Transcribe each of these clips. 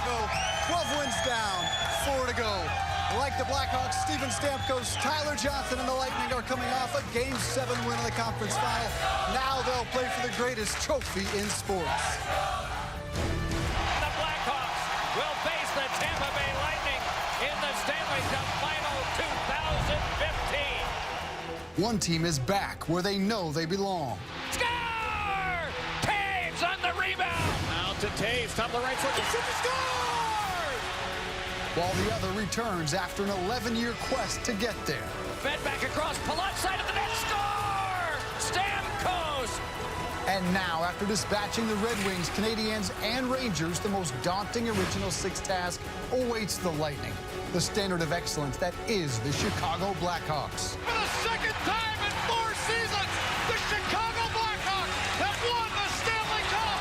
Chicago. 12 wins down, 4 to go. Like the Blackhawks, Steven Stamkos, Tyler Johnson, and the Lightning are coming off a Game 7 win in the conference final. Now they'll play for the greatest trophy in sports. The Blackhawks will face the Tampa Bay Lightning in the Stanley Cup Final 2015. One team is back where they know they belong. Score! Taves on the rebound. Out to Taves, top of the right foot, the score! While the other returns after an 11-year quest to get there. Fed back across, Palat side of the net, score! Stamkos! And now, after dispatching the Red Wings, Canadiens, and Rangers, the most daunting original six task awaits the Lightning. The standard of excellence that is the Chicago Blackhawks. For the second time in 4 seasons, the Chicago Blackhawks have won the Stanley Cup!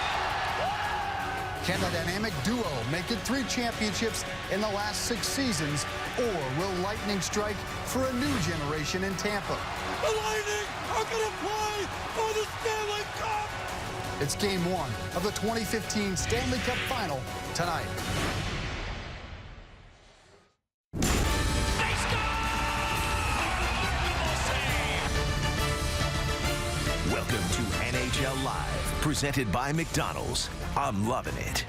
Can the dynamic duo make it 3 championships in the last 6 seasons, or will Lightning strike for a new generation in Tampa? The Lightning are going to play for the Stanley Cup! It's Game 1 of the 2015 Stanley Cup Final tonight. Welcome to NHL Live, presented by McDonald's. I'm loving it.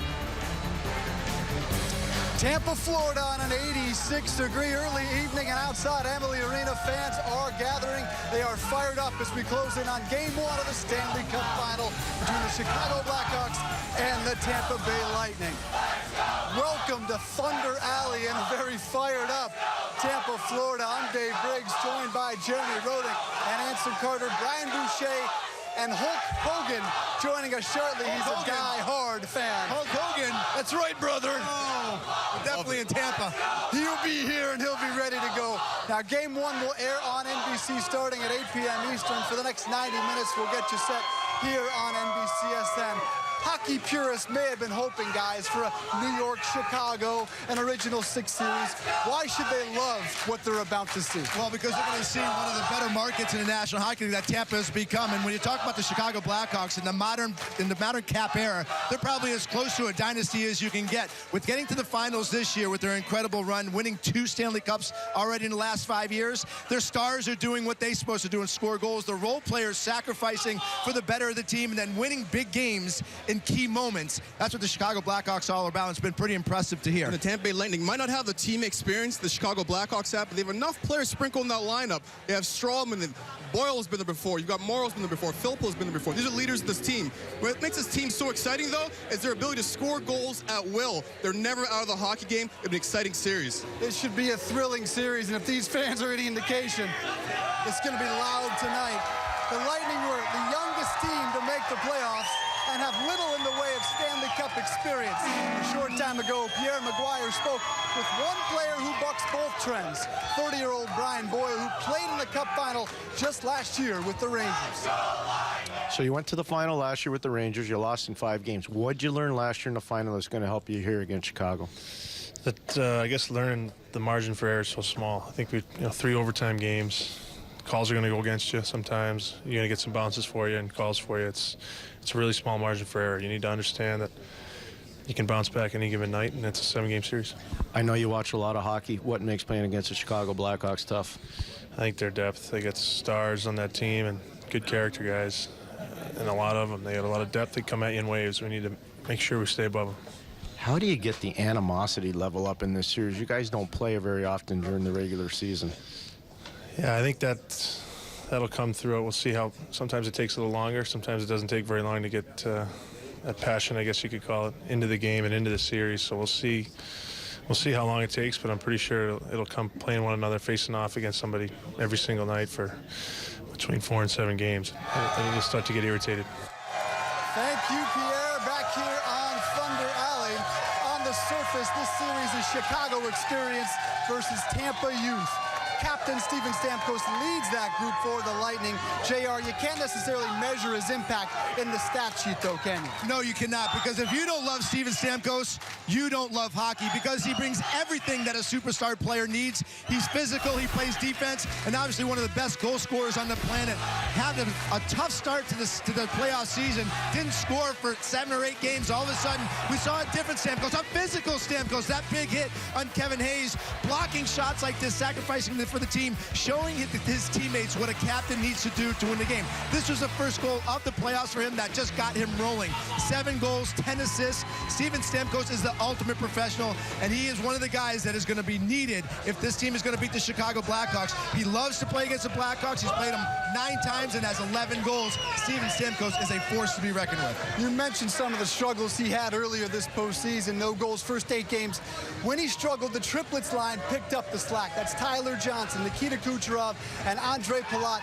Tampa, Florida on an 86-degree early evening, and outside Amalie Arena, fans are gathering. They are fired up as we close in on Game 1 of the Stanley Cup Final between the Chicago Blackhawks and the Tampa Bay Lightning. Welcome to Thunder Alley and a very fired up Tampa, Florida. I'm Dave Briggs, joined by Jeremy Roddick and Anson Carter, Brian Boucher, and Hulk Hogan joining us shortly. He's a die-hard fan. Hulk Hogan, that's right, brother. Oh, definitely in Tampa. He'll be here and he'll be ready to go. Now, Game 1 will air on NBC starting at 8 p.m. Eastern. For the next 90 minutes, we'll get you set here on NBCSN. Hockey purists may have been hoping, guys, for a New York, Chicago, an original 6 series. Why should they love what they're about to see? Well, because they're going to see one of the better markets in the National Hockey League that Tampa has become. And when you talk about the Chicago Blackhawks in the modern cap era, they're probably as close to a dynasty as you can get. With getting to the finals this year with their incredible run, winning 2 Stanley Cups already in the last 5 years, their stars are doing what they're supposed to do and score goals. The role players sacrificing for the better of the team and then winning big games in key moments. That's what the Chicago Blackhawks are all about. It's been pretty impressive to hear. And the Tampa Bay Lightning might not have the team experience the Chicago Blackhawks have, but they have enough players sprinkled in that lineup. They have Strawman, and Boyle's been there before. You've got Morrow's been there before. Philpo's been there before. These are leaders of this team. What makes this team so exciting, though, is their ability to score goals at will. They're never out of the hockey game. It's an exciting series. This should be a thrilling series, and if these fans are any indication, it's going to be loud tonight. The Lightning were the youngest team to make the playoffs and have little in the way of Stanley Cup experience. A short time ago, Pierre Maguire spoke with one player who bucks both trends, 30-year-old Brian Boyle, who played in the Cup Final just last year with the Rangers. So you went to the final last year with the Rangers. You lost in 5 games. What did you learn last year in the final that's going to help you here against Chicago? That I guess learning the margin for error is so small. I think we 3 overtime games. Calls are going to go against you sometimes. You're going to get some bounces for you and calls for you. It's a really small margin for error. You need to understand that you can bounce back any given night, and it's a 7-game series. I know you watch a lot of hockey. What makes playing against the Chicago Blackhawks tough? I think their depth. They got stars on that team and good character guys, and a lot of them. They got a lot of depth. They come at you in waves. We need to make sure we stay above them. How do you get the animosity level up in this series? You guys don't play very often during the regular season. Yeah, I think that'll come through it. We'll see how sometimes it takes a little longer. Sometimes it doesn't take very long to get that passion, I guess you could call it, into the game and into the series. So we'll see how long it takes, but I'm pretty sure it'll come playing one another, facing off against somebody every single night for between 4 and 7 games. And you'll start to get irritated. Thank you, Pierre. Back here on Thunder Alley. On the surface, this series is Chicago experience versus Tampa youth. captain Steven Stamkos leads that group for the Lightning. JR, you can't necessarily measure his impact in the stat sheet, though, can you? No, you cannot, because if you don't love Steven Stamkos, you don't love hockey, because he brings everything that a superstar player needs. He's physical, he plays defense, and obviously one of the best goal scorers on the planet. Had a tough start to the playoff season, didn't score for 7 or 8 games. All of a sudden, we saw a different Stamkos, a physical Stamkos. That big hit on Kevin Hayes, blocking shots like this, sacrificing for the team, showing his teammates what a captain needs to do to win the game. This was the first goal of the playoffs for him that just got him rolling. 7 goals, 10 assists. Steven Stamkos is the ultimate professional, and he is one of the guys that is going to be needed if this team is going to beat the Chicago Blackhawks. He loves to play against the Blackhawks. He's played them 9 times and has 11 goals. Steven Stamkos is a force to be reckoned with. You mentioned some of the struggles he had earlier this postseason. No goals, first 8 games. When he struggled, the triplets line picked up the slack. That's Tyler Johnson, Nikita Kucherov, and Andre Palat.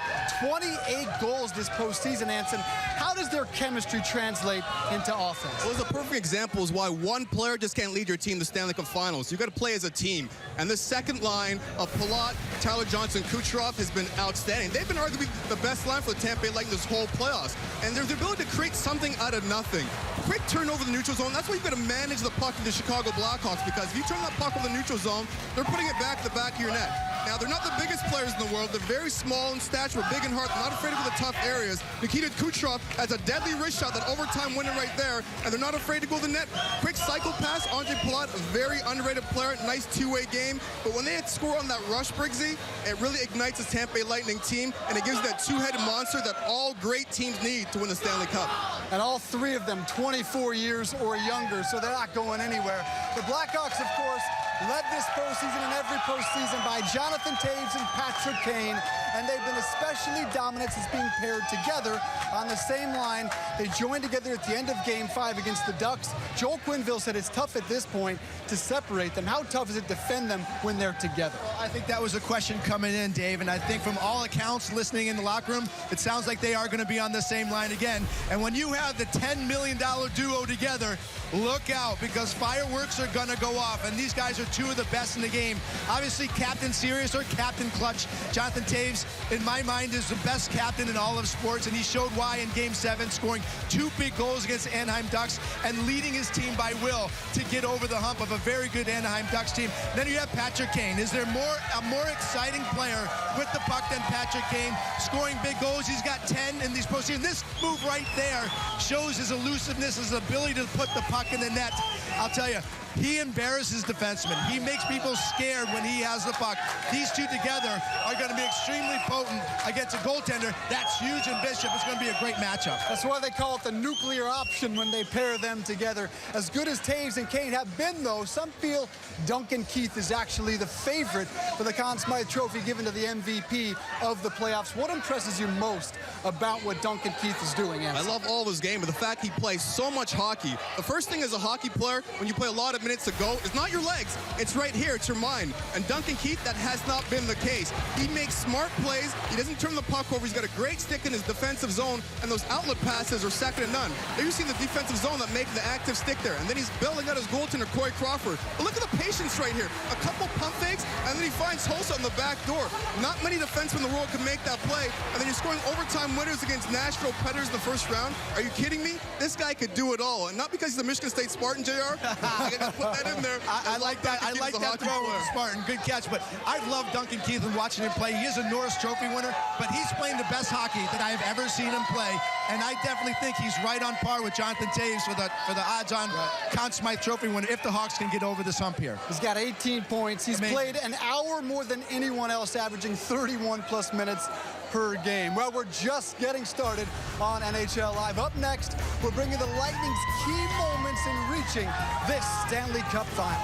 28 goals this postseason, Anson. How does their chemistry translate into offense? Well, it's a perfect example is why one player just can't lead your team to the Stanley Cup Finals. You've got to play as a team. And the second line of Palat, Tyler Johnson, Kucherov has been outstanding. They've been arguably the best line for the Tampa Bay Lightning this whole playoffs. And there's the ability to create something out of nothing. Quick turnover the neutral zone. That's why you've got to manage the puck in the Chicago Blackhawks, because if you turn that puck over the neutral zone, they're putting it back to the back of your net. Now, they're not the biggest players in the world. They're very small in stature, big in heart. They're not afraid to go to the tough areas. Nikita Kucherov has a deadly wrist shot, that overtime winner right there, and they're not afraid to go to the net. Quick cycle pass, Andre Palat, a very underrated player, nice two-way game. But when they score on that rush, Briggsy, it really ignites the Tampa Bay Lightning team, and it gives that two-headed monster that all great teams need to win the Stanley Cup. And all 3 of them 24 years or younger, so they're not going anywhere. The Blackhawks, of course, led this postseason and every postseason by Jonathan Toews and Patrick Kane, and they've been especially dominant since being paired together on the same line. They joined together at the end of Game 5 against the Ducks. Joel Quenneville said it's tough at this point to separate them. How tough is it to defend them when they're together? Well, I think that was a question coming in, Dave, and I think from all accounts, listening in the locker room, it sounds like they are going to be on the same line again. And when you have the $10 million duo together, look out, because fireworks are going to go off, and these guys are 2 of the best in the game. Obviously, Captain Serious or Captain Clutch, Jonathan Toews, in my mind, is the best captain in all of sports, and he showed why in Game 7, scoring 2 big goals against the Anaheim Ducks and leading his team by will to get over the hump of a very good Anaheim Ducks team. Then you have Patrick Kane. Is there a more exciting player with the puck than Patrick Kane, scoring big goals? He's got 10 in these postseason. This move right there shows his elusiveness, his ability to put the puck in the net. I'll tell you, he embarrasses defensemen. He makes people scared when he has the puck. These 2 together are going to be extremely potent against a goaltender. That's huge in Bishop. It's going to be a great matchup. That's why they call it the nuclear option when they pair them together. As good as Toews and Kane have been, though, some feel Duncan Keith is actually the favorite for the Conn Smythe Trophy given to the MVP of the playoffs. What impresses you most about what Duncan Keith is doing, Anson? I love all of his game, but the fact he plays so much hockey. The first thing as a hockey player, when you play a lot of minutes to go, it's not your legs, it's right here, it's your mind. And Duncan Keith, that has not been the case. He makes smart plays, he doesn't turn the puck over, he's got a great stick in his defensive zone, and those outlet passes are second to none. There you see the defensive zone that make the active stick there, and then he's bailing out his goaltender, Corey Crawford. But look at the patience right here. A couple pump fakes, and then he finds Hossa on the back door. Not many defensemen in the world can make that play, and then you're scoring overtime winners against Nashville Predators in the first round. Are you kidding me? This guy could do it all, and not because he's a Michigan State Spartan, JR. I gotta put that in there. I like that. I like that throw with Spartan. Good catch. But I've loved Duncan Keith and watching him play. He is a Norris Trophy winner, but he's playing the best hockey that I've ever seen him play. And I definitely think he's right on par with Jonathan Toews for the odds-on Conn Smythe Trophy winner if the Hawks can get over this hump here. He's got 18 points. He's played an hour more than anyone else, averaging 31+ minutes per game. Well, we're just getting started on NHL Live. Up next, we're bringing the Lightning's key moments in reaching this Stanley Cup Final.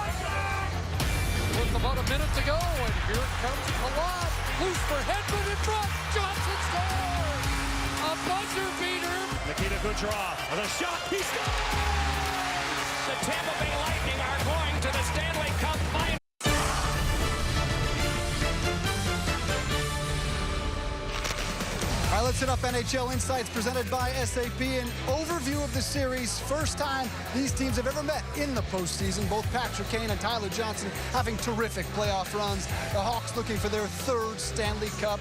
With about a minute to go, and here it comes Palat. Loose for Hedman in front. Johnson scores! A buzzer beater. Nikita Kucherov with a shot. He scores! The Tampa Bay Lightning are going to the Stanley Cup Final. All right, let's hit up NHL Insights presented by SAP. An overview of the series. First time these teams have ever met in the postseason. Both Patrick Kane and Tyler Johnson having terrific playoff runs. The Hawks looking for their third Stanley Cup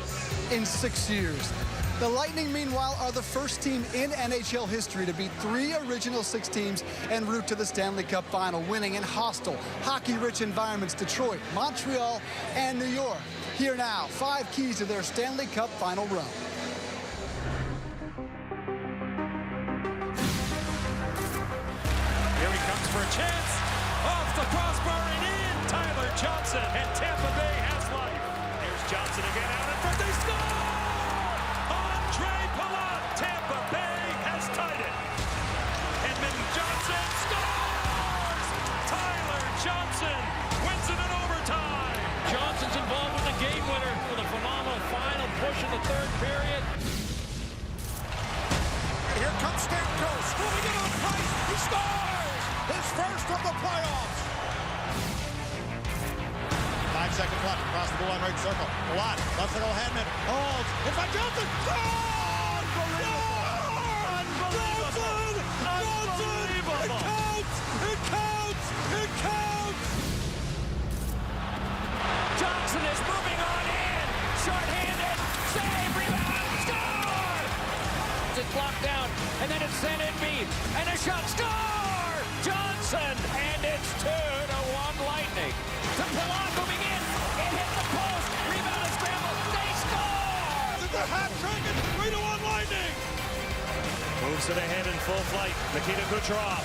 in 6 years. The Lightning, meanwhile, are the first team in NHL history to beat 3 original 6 teams en route to the Stanley Cup final, winning in hostile, hockey-rich environments: Detroit, Montreal, and New York. Here now, 5 keys to their Stanley Cup final run. Here he comes for a chance. Off the crossbar and in. Tyler Johnson, and Tampa Bay has life. Here's Johnson again out in front. They score! Andre Palat. Tampa Bay has tied it. Edmund Johnson scores! Tyler Johnson wins it in overtime. Johnson's involved with the game winner for the phenomenal final push in the third period. Here comes Stamkos, moving it on Price. He scores! His first of the playoffs. 5 seconds left. Across the goal line, right circle. Palat, left circle, Hedman. Holds. In front, Johnson. Unbelievable! Unbelievable! It counts! It counts! It counts! Johnson is moving on in. Short-handed. Save, rebound, score! It's blocked down, and then it's sent in beat. And a shot, score! Johnson, and it's 2-1 Lightning. To Palat moving in. It hit the post. Rebound and scramble. They score! It's a hat trick. It's 3-1 Lightning. Moves it ahead in full flight. Nikita Kucherov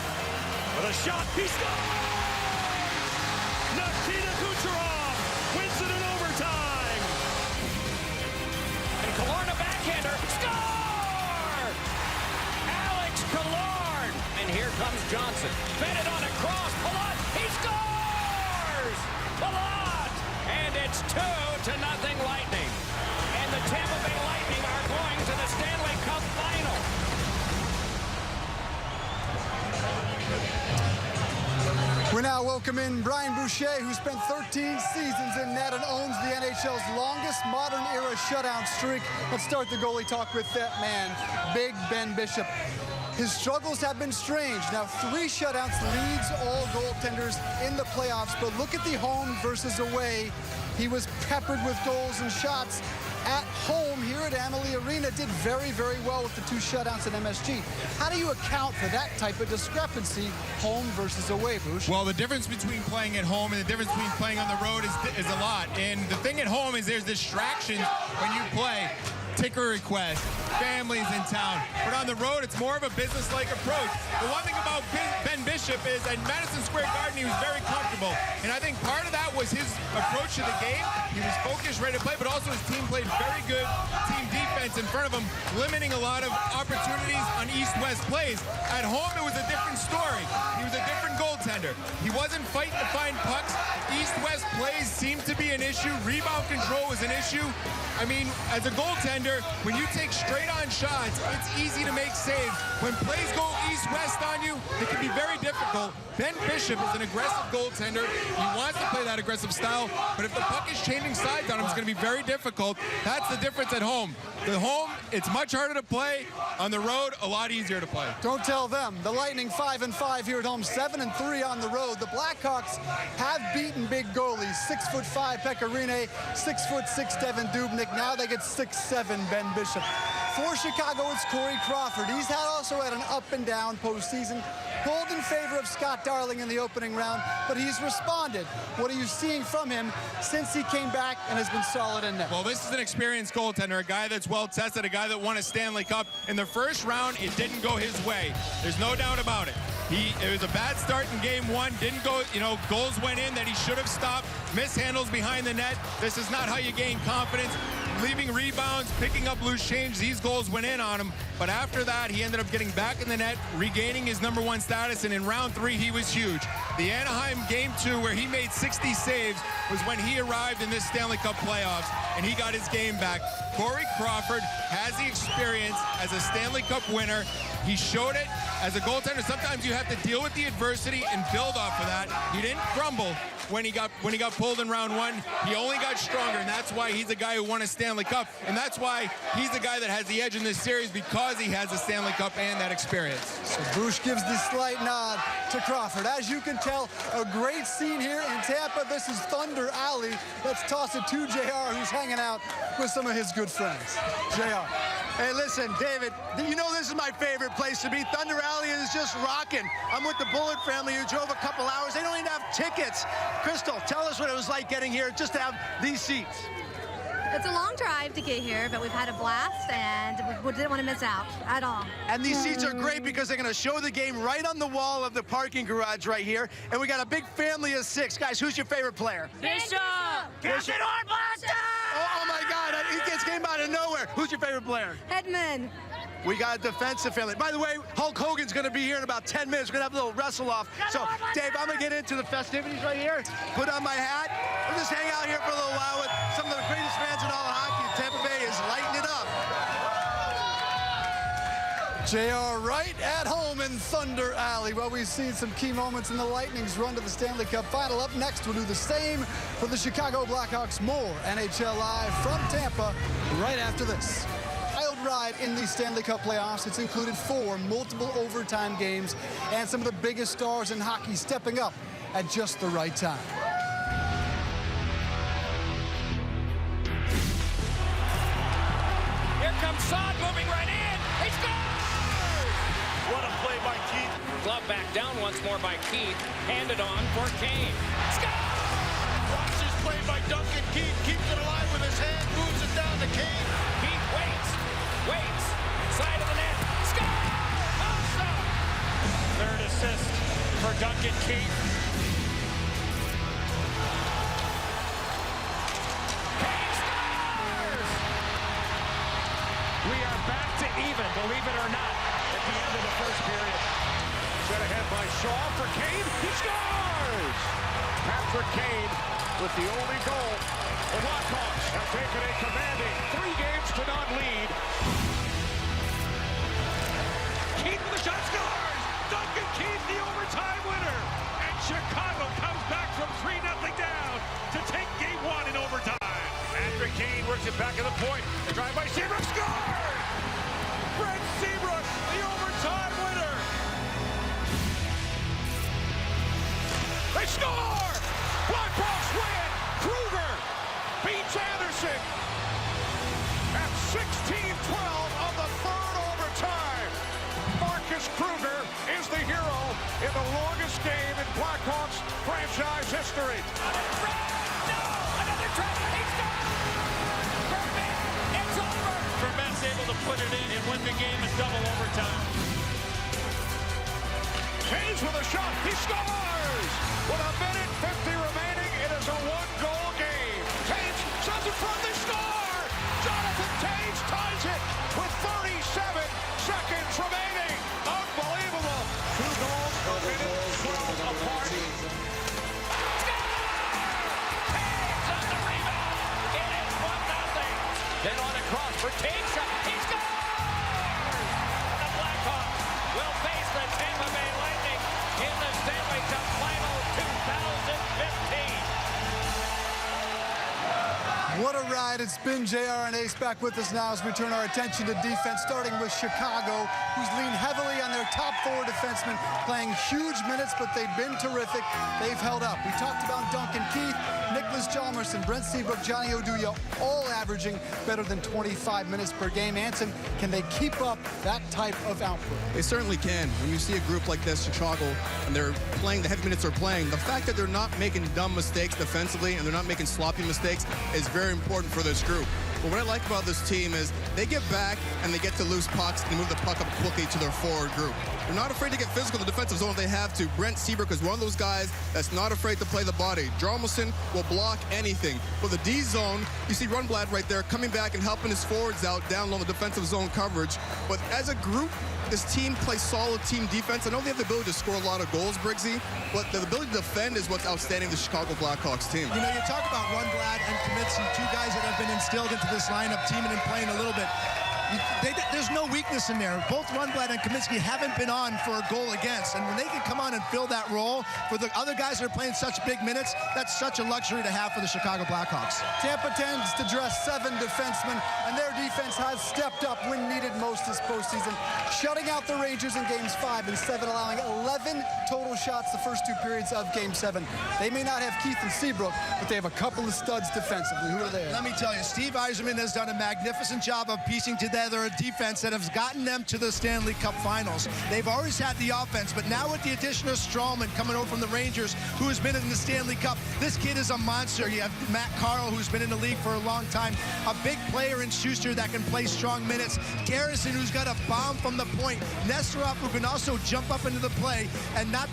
with a shot. He scores! Nikita Kucherov wins it in overtime. And Killorn, a backhander. Score! Alex Killorn. And here comes Johnson. Fed it on a cross. Palat. He scores! Palat! And it's 2-0 Lightning. And the Tampa Bay Lightning are going to the Stanley Cup final. We now welcome in Brian Boucher, who spent 13 seasons in net and owns the NHL's longest modern-era shutout streak. Let's start the goalie talk with that man, Big Ben Bishop. His struggles have been strange. Now, 3 shutouts leads all goaltenders in the playoffs, but look at the home versus away. He was peppered with goals and shots. At home here at Amalie Arena, did very, very well with the 2 shutouts at MSG. How do you account for that type of discrepancy, home versus away, Boosh? Well, the difference between playing at home and the difference between playing on the road is a lot. And the thing at home is there's distractions when you play. Ticker requests, families in town. But on the road, it's more of a business-like approach. The one thing about Ben Bishop is at Madison Square Garden, he was very comfortable. And I think part of that was his approach to the game. He was focused, ready to play, but also his team played very good team defense in front of him, limiting a lot of opportunities on east-west plays. At home, it was a different story. He was a different goaltender. He wasn't fighting to find pucks. East-west plays seemed to be an issue. Rebound control was an issue. I mean, as a goaltender, when you take straight-on shots, it's easy to make saves. When plays go east-west on you, it can be very difficult. Ben Bishop is an aggressive goaltender. He wants to play that aggressive style, but if the puck is changing sides on him, it's going to be very difficult. That's the difference at home. The home, it's much harder to play. On the road, a lot easier to play. Don't tell them. The Lightning 5-5 here at home, 7-3 on the road. The Blackhawks have beaten big goalies. 6'5" Pekka Rinne, 6'6" Devin Dubnyk. Now they get 6'7" Ben Bishop. For Chicago, it's Corey Crawford. He's also had an up and down postseason. Pulled in favor of Scott Darling in the opening round, but he's responded. What are you seeing from him since he came back and has been solid in net? Well, this is an experienced goaltender, a guy that's well tested, a guy that won a Stanley Cup. In the first round, it didn't go his way. There's no doubt about it. It was a bad start in game 1. Didn't go, goals went in that he should have stopped. Mishandles behind the net. This is not how you gain confidence. Leaving rebounds, picking up loose change. These goals went in on him. But after that, he ended up getting back in the net, regaining his #1 status. And in round 3, he was huge. The Anaheim game 2, where he made 60 saves, was when he arrived in this Stanley Cup playoffs, and he got his game back. Corey Crawford has the experience as a Stanley Cup winner. He showed it as a goaltender. Sometimes you have to deal with the adversity and build off of that. He didn't crumble when he got pulled in round one. He only got stronger, and that's why he's a guy who won a Stanley Cup, and that's why he's the guy that has the edge in this series, because he has a Stanley Cup and that experience. So Bush gives the slight nod to Crawford. As you can tell, a great scene here in Tampa. This is Thunder Alley. Let's toss it to JR, who's hanging out with some of his good friends. JR. Hey, listen, David, you know this is my favorite place to be. Thunder Alley is just rocking. I'm with the Bullet family who drove a couple hours. They don't even have tickets. Crystal, tell us what it was like getting here just to have these seats. It's a long drive to get here, but we've had a blast, and we didn't want to miss out at all. And these seats are great because they're going to show the game right on the wall of the parking garage right here. And we got a big family of 6. Guys, who's your favorite player? Bishop! Captain Hornblaster! Oh, my God, he came out of nowhere. Who's your favorite player? Hedman. We got a defensive family. By the way, Hulk Hogan's going to be here in about 10 minutes. We're going to have a little wrestle-off. So, Dave, I'm going to get into the festivities right here, put on my hat. We'll just hang out here for a little while with some of the greatest fans in all of hockey. Tampa Bay is lighting it up. JR right at home in Thunder Alley. Well, we've seen some key moments in the Lightning's run to the Stanley Cup Final. Up next, we'll do the same for the Chicago Blackhawks. More NHL Live from Tampa right after this. Wild ride in the Stanley Cup playoffs. It's included 4 multiple overtime games and some of the biggest stars in hockey stepping up at just the right time. Here comes Saad moving right in. He scores! What a play by Keith. Glove back down once more by Keith. Handed on for Kane. Scores! Watch this play by Duncan Keith. Keeps it alive with his hand. Moves it down to Kane. Keith waits. Side of the net. Score! Awesome! Third assist for Duncan Keith. Kane scores! We are back to even, believe it or not, at the end of the first period. Set ahead by Shaw for Kane. He scores! Patrick Kane with the only goal. The Blackhawks have taken a commanding 3-0 lead. Keith with the shot, scores! Duncan Keith, the overtime winner! And Chicago comes back from 3-0 down to take game 1 in overtime. Patrick Kane works it back at the point. The drive by Seabrook, scores! Brent Seabrook, the overtime winner! They score! Blackhawks win! Kruger beats Anderson at 16-12 of the third overtime. Marcus Kruger is the hero in the longest game in Blackhawks franchise history. Another try. He scores! Vermette, it's over. Vermette's able to put it in and win the game in double overtime. Hayes with a shot. He scores! With a minute 50 remaining, it is a 1-goal game. Taves sends it front. They score! Jonathan Taves ties it with 37 seconds remaining. Unbelievable. 2 goals, a minute 12 apart. Taves on the rebound. It is 1-0. Then on across for Taves. He scores! The Blackhawks will face the Tampa Bay Lightning in the Stanley Cup Final 2015. What a ride it's been. JR and Ace back with us now as we turn our attention to defense, starting with Chicago, who's leaned heavily on their top 4 defensemen, playing huge minutes, but they've been terrific. They've held up. We talked about Duncan Keith, Nicholas Chalmers, Brent Seabrook, Johnny Oduya, all averaging better than 25 minutes per game. Anson, can they keep up that type of output? They certainly can. When you see a group like this, Chicago, and they're playing the heavy minutes they're playing, the fact that they're not making dumb mistakes defensively and they're not making sloppy mistakes is very important for this group. But what I like about this team is they get back and they get to loose pucks and move the puck up quickly to their forward group. They're not afraid to get physical in the defensive zone if they have to. Brent Seabrook is one of those guys that's not afraid to play the body. Jarmelson will block anything. For the D zone, you see Rundblad right there coming back and helping his forwards out down low in the defensive zone coverage. But as a group, this team plays solid team defense. I know they have the ability to score a lot of goals, Briggsy, but the ability to defend is what's outstanding the Chicago Blackhawks team. You know, you talk about Rundblad and Kaminsky, 2 guys that have been instilled into this lineup, teaming and playing a little bit. There's no weakness in there. Both Rundblad and Kaminsky haven't been on for a goal against, and when they can come on and fill that role for the other guys that are playing such big minutes, that's such a luxury to have for the Chicago Blackhawks. Tampa tends to dress 7 defensemen, and their defense has stepped up when needed most this postseason, shutting out the Rangers in games 5 and 7, allowing 11 total shots the first 2 periods of game 7. They may not have Keith and Seabrook, but they have a couple of studs defensively. Who are they? Let me tell you, Steve Yzerman has done a magnificent job of piecing together a defense that has gotten them to the Stanley Cup Finals. They've always had the offense, but now with the addition of Strawman coming over from the Rangers, who has been in the Stanley Cup, this kid is a monster. You have Matt Carl, who's been in the league for a long time, a big player in Schuster that can play strong minutes, Garrison, who's got a bomb from the point, Nesterov, who can also jump up into the play, and not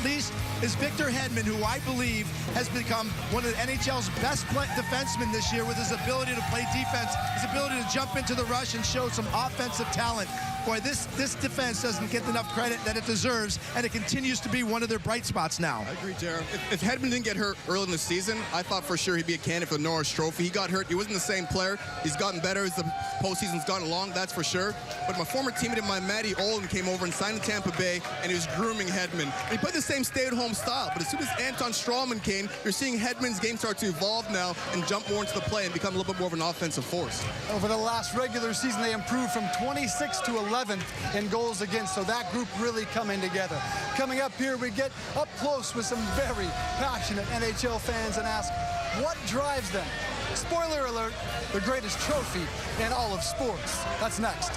least is Victor Hedman, who I believe has become one of the NHL's best defensemen this year with his ability to play defense, his ability to jump into the rush and show some offensive talent. Boy, this defense doesn't get enough credit that it deserves, and it continues to be one of their bright spots now. I agree, Jared. If Hedman didn't get hurt early in the season, I thought for sure he'd be a candidate for the Norris Trophy. He got hurt. He wasn't the same player. He's gotten better as the postseason's gone along, that's for sure. But my former teammate of mine, Matty Olin, came over and signed in Tampa Bay, and he was grooming Hedman. And he played the same stay-at-home style, but as soon as Anton Strawman came, you're seeing Hedman's game start to evolve now and jump more into the play and become a little bit more of an offensive force. Over the last regular season, they improved from 26th to 11th in goals against, so that group really coming together. Coming up here, we get up close with some very passionate NHL fans and ask, what drives them? Spoiler alert, the greatest trophy in all of sports. That's next.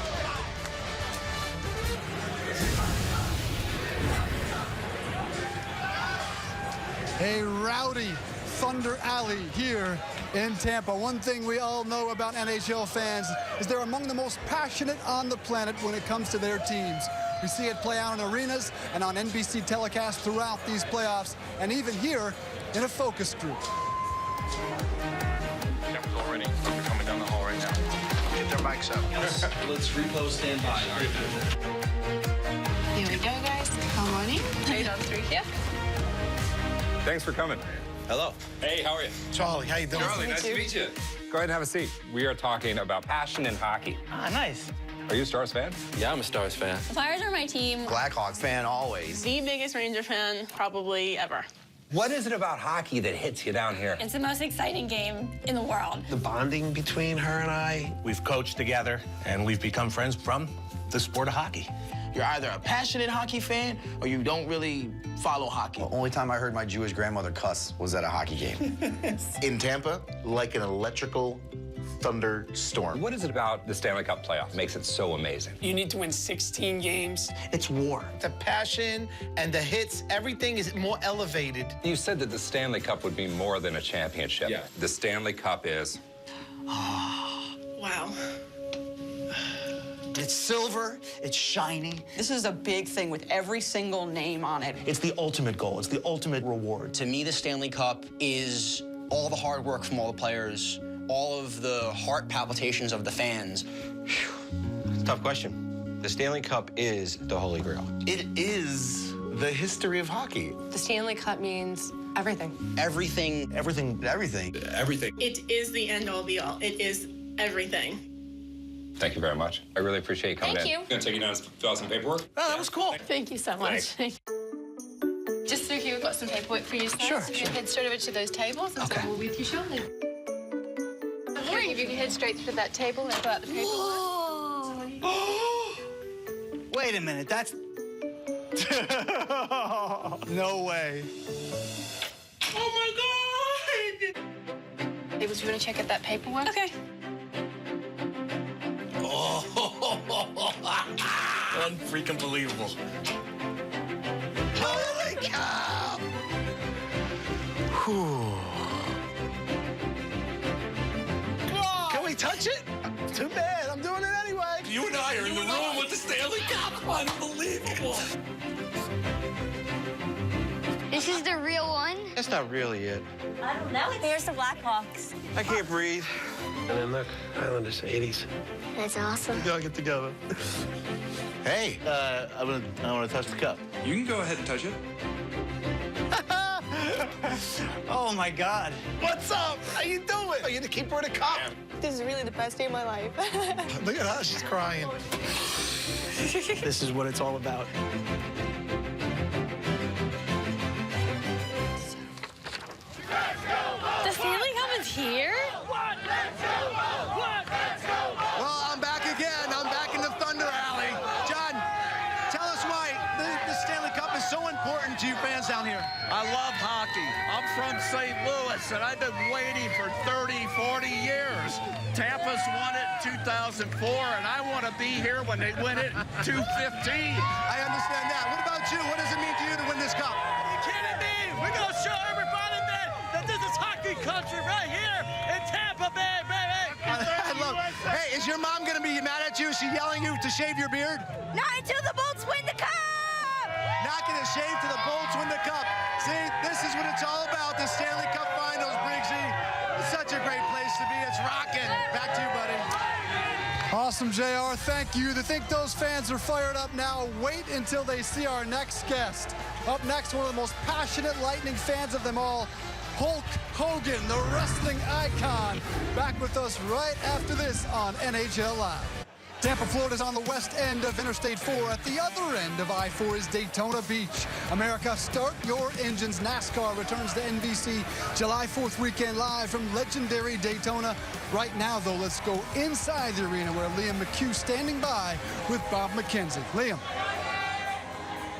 A rowdy Thunder Alley here in Tampa. One thing we all know about NHL fans is they're among the most passionate on the planet when it comes to their teams. We see it play out in arenas and on NBC telecasts throughout these playoffs, and even here in a focus group. Cameras all ready. They're coming down the hall right now. Get their mics up. Let's repo standby. Here we go, guys. Come on in. 8 on 3 here. Thanks for coming. Hello. Hey, how are you? Charlie, how you doing? Charlie, nice to meet you. Go ahead and have a seat. We are talking about passion in hockey. Ah, nice. Are you a Stars fan? Yeah, I'm a Stars fan. The Flyers are my team. Blackhawks fan always. The biggest Ranger fan probably ever. What is it about hockey that hits you down here? It's the most exciting game in the world. The bonding between her and I. We've coached together, and we've become friends from the sport of hockey. You're either a passionate hockey fan or you don't really follow hockey. The only time I heard my Jewish grandmother cuss was at a hockey game. In Tampa, like an electrical thunderstorm. What is it about the Stanley Cup playoff makes it so amazing? You need to win 16 games. It's war. The passion and the hits, everything is more elevated. You said that the Stanley Cup would be more than a championship. Yeah. The Stanley Cup is... Wow. It's silver, it's shiny. This is a big thing with every single name on it. It's the ultimate goal. It's the ultimate reward. To me, the Stanley Cup is all the hard work from all the players, all of the heart palpitations of the fans. It's a tough question. The Stanley Cup is the Holy Grail. It is the history of hockey. The Stanley Cup means everything. Everything. Everything. Everything. It is the end-all, be-all. It is everything. Thank you very much. I really appreciate you coming in. Thank you. I'm gonna take you down to fill out some paperwork. Oh, that was cool. Thank you so much. Just through here, we've got some paperwork for you. Sure, So you can head straight over to those tables, and so we'll be with you shortly. I'm wondering if you can head straight to that table and fill out the paperwork. Wait a minute, that's... No way. Oh, my God! Tables, you want to check out that paperwork? Okay. Unfreaking believable. Holy cow! Can we touch it? Too bad, I'm doing it anyway. You and I are in the room with the Stanley Cup. Unbelievable. This is the real one? That's not really it. I don't know. Here's the Blackhawks. I can't breathe. And then look, Islanders, 80s. That's awesome. We all get together. Hey, I want to touch the cup. You can go ahead and touch it. Oh, my God. What's up? How you doing? Oh, you're the keeper of the cup. This is really the best day of my life. Look at her. She's crying. This is what it's all about. The Stanley Cup is here? Well, I'm back again. I'm back in the Thunder Alley. John, tell us why the Stanley Cup is so important to you fans down here. I love hockey. I'm from St. Louis, and I've been waiting for 30, 40 years. Tampa's won it in 2004, and I want to be here when they win it in 2015. I understand that. What about you? What does it mean to you to win this cup? Are you kidding me? We're going to show everybody that this is hockey country right here in Tampa Bay, baby. I love it. Hey, is your mom going to be mad at you? Is she yelling you to shave your beard? Not until the Bolts win the cup! Not going to shave till the Bolts win the cup. See, this is what it's all about, the Stanley Cup Finals, Briggsy. It's such a great place to be. It's rocking. Back to you, buddy. Awesome, JR. Thank you. To think those fans are fired up now, wait until they see our next guest. Up next, one of the most passionate Lightning fans of them all, Hulk Hogan, the wrestling icon. Back with us right after this on NHL Live. Tampa, Florida is on the west end of Interstate 4. At the other end of I-4 is Daytona Beach. America, start your engines. NASCAR returns to NBC July 4th weekend live from legendary Daytona. Right now, though, let's go inside the arena where Liam McHugh standing by with Bob McKenzie. Liam.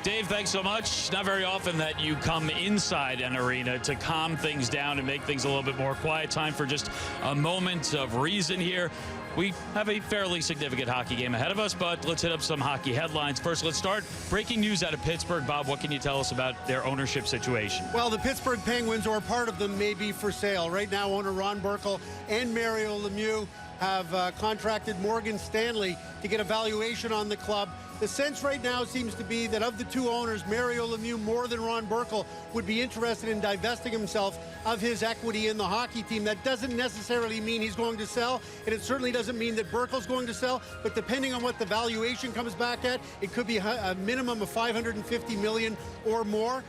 Dave, thanks so much. Not very often that you come inside an arena to calm things down and make things a little bit more quiet. Time for just a moment of reason here. We have a fairly significant hockey game ahead of us, but let's hit up some hockey headlines. First, let's start. Breaking news out of Pittsburgh. Bob, what can you tell us about their ownership situation? Well, the Pittsburgh Penguins, or part of them, may be for sale. Right now, owner Ron Burkle and Mario Lemieux have contracted Morgan Stanley to get a valuation on the club. The sense right now seems to be that of the two owners, Mario Lemieux, more than Ron Burkle, would be interested in divesting himself of his equity in the hockey team. That doesn't necessarily mean he's going to sell, and it certainly doesn't mean that Burkle's going to sell, but depending on what the valuation comes back at, it could be a minimum of $550 million or more.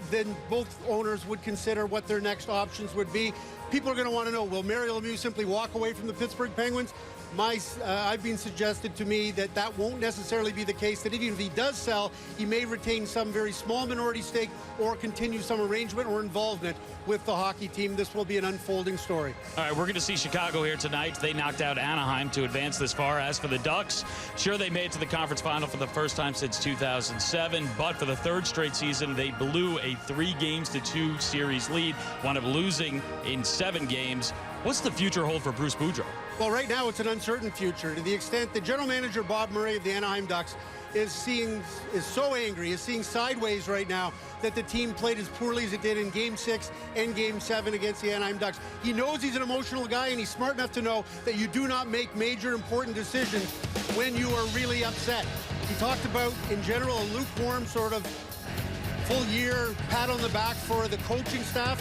Then both owners would consider what their next options would be. People are going to want to know, will Mario Lemieux simply walk away from the Pittsburgh Penguins? I've been suggested to me that that won't necessarily be the case, that even if he does sell, he may retain some very small minority stake or continue some arrangement or involvement with the hockey team. This will be an unfolding story. All right, we're going to see Chicago here tonight. They knocked out Anaheim to advance this far. As for the Ducks, sure, they made it to the conference final for the first time since 2007, but for the third straight season, they blew a 3-2 series lead, wound up losing in 7 games. What's the future hold for Bruce Boudreau? Well, right now it's an uncertain future to the extent that general manager Bob Murray of the Anaheim Ducks is so angry, is seeing sideways right now that the team played as poorly as it did in Game 6 and Game 7 against the Anaheim Ducks. He knows he's an emotional guy, and he's smart enough to know that you do not make major important decisions when you are really upset. He talked about, in general, a lukewarm sort of full-year pat on the back for the coaching staff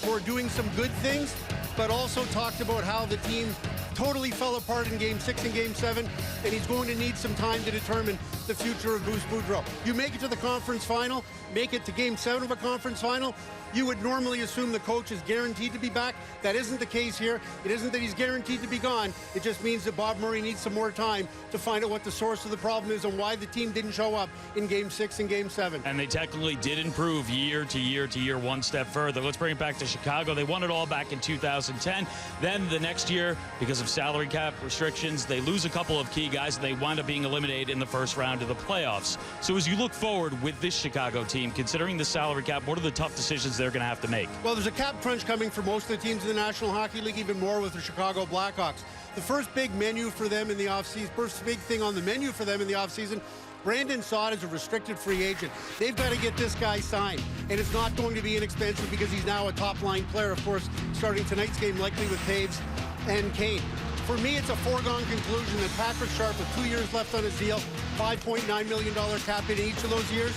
for doing some good things, but also talked about how the team totally fell apart in Game 6 and Game 7, and he's going to need some time to determine the future of Bruce Boudreau. You make it to the conference final, make it to Game 7 of a conference final, you would normally assume the coach is guaranteed to be back. That isn't the case here. It isn't that he's guaranteed to be gone. It just means that Bob Murray needs some more time to find out what the source of the problem is and why the team didn't show up in Game 6 and Game 7. And they technically did improve year to year to year, one step further. Let's bring it back to Chicago. They won it all back in 2010. Then the next year, because of salary cap restrictions, they lose a couple of key guys, and they wind up being eliminated in the first round of the playoffs. So as you look forward with this Chicago team, considering the salary cap, what are the tough decisions they're going to have to make? Well, there's a cap crunch coming for most of the teams in the National Hockey League, even more with the Chicago Blackhawks. The first big menu for them in the offseason, first big thing on the menu for them in the offseason, Brandon Saad is a restricted free agent. They've got to get this guy signed, and it's not going to be inexpensive because he's now a top-line player, of course, starting tonight's game likely with Taves and Kane. For me, it's a foregone conclusion that Patrick Sharp, with 2 years left on his deal, $5.9 million cap in each of those years,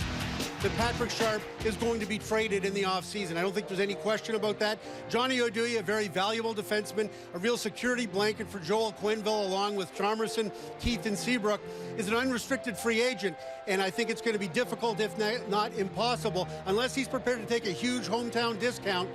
that Patrick Sharp is going to be traded in the offseason. I don't think there's any question about that. Johnny Oduya, a very valuable defenseman, a real security blanket for Joel Quenneville, along with Chalmerson, Keith, and Seabrook, is an unrestricted free agent. And I think it's going to be difficult, if not impossible, unless he's prepared to take a huge hometown discount.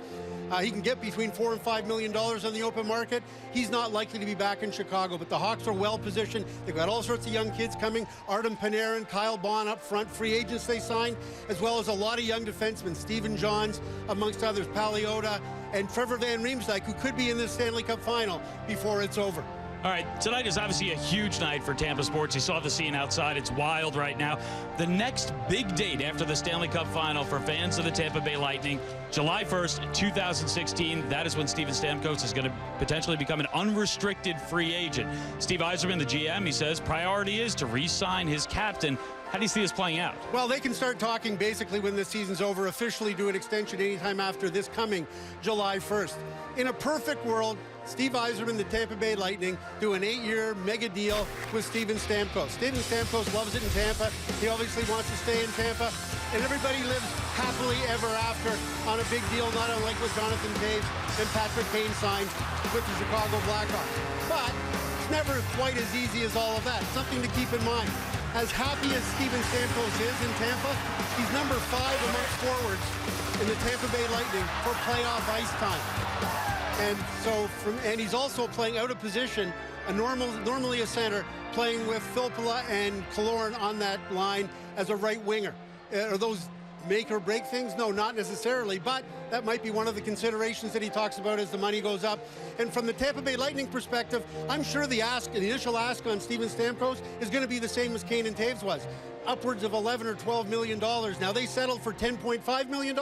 He can get between $4 and $5 million on the open market. He's not likely to be back in Chicago, but the Hawks are well positioned. They've got all sorts of young kids coming. Artem Panarin, Kyle Bond up front, free agents they signed, as well as a lot of young defensemen. Stephen Johns, amongst others, Paliota, and Trevor Van Riemsdyk, who could be in the Stanley Cup final before it's over. All right, tonight is obviously a huge night for Tampa sports. You saw the scene outside. It's wild right now. The next big date after the Stanley Cup final for fans of the Tampa Bay Lightning, July 1st, 2016. That is when Steven Stamkos is going to potentially become an unrestricted free agent. Steve Yzerman, the GM, he says priority is to re-sign his captain. How do you see this playing out? Well, they can start talking basically when the season's over, officially do an extension anytime after this coming July 1st. In a perfect world, Steve Yzerman, the Tampa Bay Lightning, do an 8-year mega deal with Steven Stamkos. Steven Stamkos loves it in Tampa. He obviously wants to stay in Tampa. And everybody lives happily ever after on a big deal, not unlike what Jonathan Toews and Patrick Kane signed with the Chicago Blackhawks. But it's never quite as easy as all of that. Something to keep in mind. As happy as Steven Stamkos is in Tampa, he's number 5 amongst forwards in the Tampa Bay Lightning for playoff ice time. And so, and he's also playing out of position, normally a center, playing with Filppula and Killorn on that line as a right winger. Are those make or break things? No, not necessarily, but that might be one of the considerations that he talks about as the money goes up. And from the Tampa Bay Lightning perspective, I'm sure the initial ask on Steven Stamkos is going to be the same as Kane and Toews was, upwards of $11 or $12 million. Now, they settled for $10.5 million.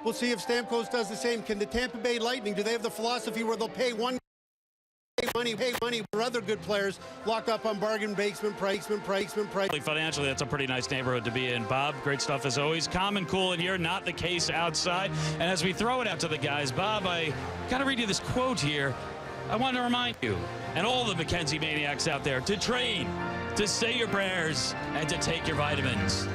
We'll see if Stamkos does the same. Can the Tampa Bay Lightning, do they have the philosophy where they'll pay pay money for other good players locked up on bargain basement price? Financially, that's a pretty nice neighborhood to be in. Bob, great stuff as always. Calm and cool in here, not the case outside. And as we throw it out to the guys, Bob, I gotta read you this quote here. I want to remind you and all the Mackenzie maniacs out there to train, to say your prayers, and to take your vitamins.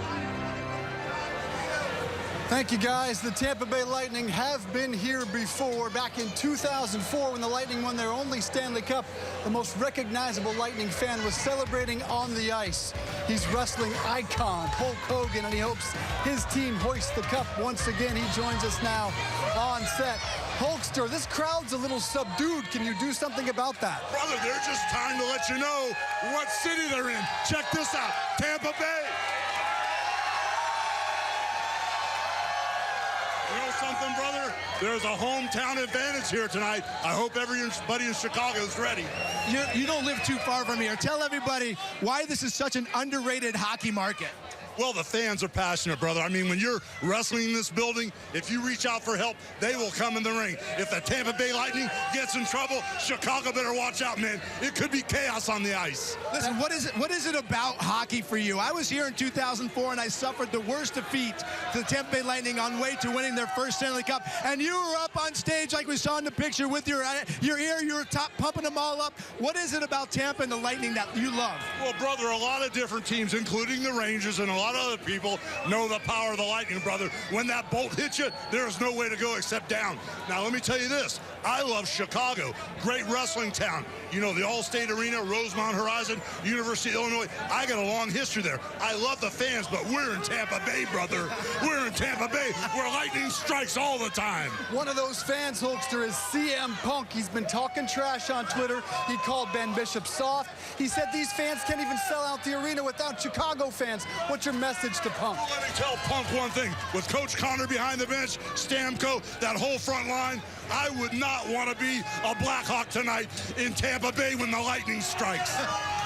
Thank you, guys. The Tampa Bay Lightning have been here before. Back in 2004, when the Lightning won their only Stanley Cup, the most recognizable Lightning fan was celebrating on the ice. He's wrestling icon Hulk Hogan, and he hopes his team hoists the cup once again. He joins us now on set. Hulkster, this crowd's a little subdued. Can you do something about that? Brother, they're just trying to let you know what city they're in. Check this out, Tampa Bay. You know something, brother? There's a hometown advantage here tonight. I hope everybody in Chicago is ready. You don't live too far from here. Tell everybody why this is such an underrated hockey market. Well, the fans are passionate, brother. I mean, when you're wrestling in this building, if you reach out for help, they will come in the ring. If the Tampa Bay Lightning gets in trouble, Chicago better watch out, man. It could be chaos on the ice. Listen, what is it about hockey for you? I was here in 2004, and I suffered the worst defeat to the Tampa Bay Lightning on way to winning their first Stanley Cup. And you were up on stage like we saw in the picture with your ear. You were pumping them all up. What is it about Tampa and the Lightning that you love? Well, brother, a lot of different teams, including the Rangers and a lot of other people, know the power of the Lightning, brother. When that bolt hits you, there's no way to go except down. Now, let me tell you this. I love Chicago. Great wrestling town. You know, the Allstate Arena, Rosemont Horizon, University of Illinois. I got a long history there. I love the fans, but we're in Tampa Bay, brother. We're in Tampa Bay, where lightning strikes all the time. One of those fans, Hulkster, is CM Punk. He's been talking trash on Twitter. He called Ben Bishop soft. He said these fans can't even sell out the arena without Chicago fans. What's your message to Punk? Well, let me tell Punk one thing. With Coach Connor behind the bench, Stamkos, that whole front line, I would not want to be a Blackhawk tonight in Tampa Bay when the lightning strikes.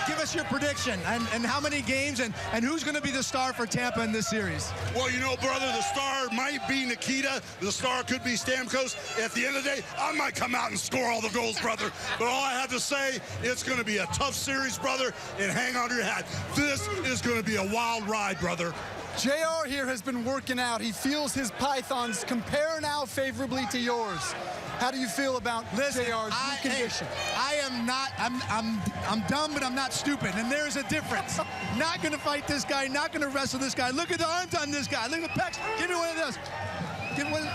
Give us your prediction and how many games and who's going to be the star for Tampa in this series. Well, you know, brother, the star might be Nikita. The star could be Stamkos. At the end of the day, I might come out and score all the goals, brother. But all I have to say, it's going to be a tough series, brother, and hang on to your hat. This is going to be a wild ride, brother. JR here has been working out. He feels his Pythons compare now favorably to yours. How do you feel about JR's new condition? I'm dumb, but I'm not stupid, and there's a difference. Not going to fight this guy, not going to wrestle this guy. Look at the arms on this guy. Look at the pecs. Give me one of those. Give me one.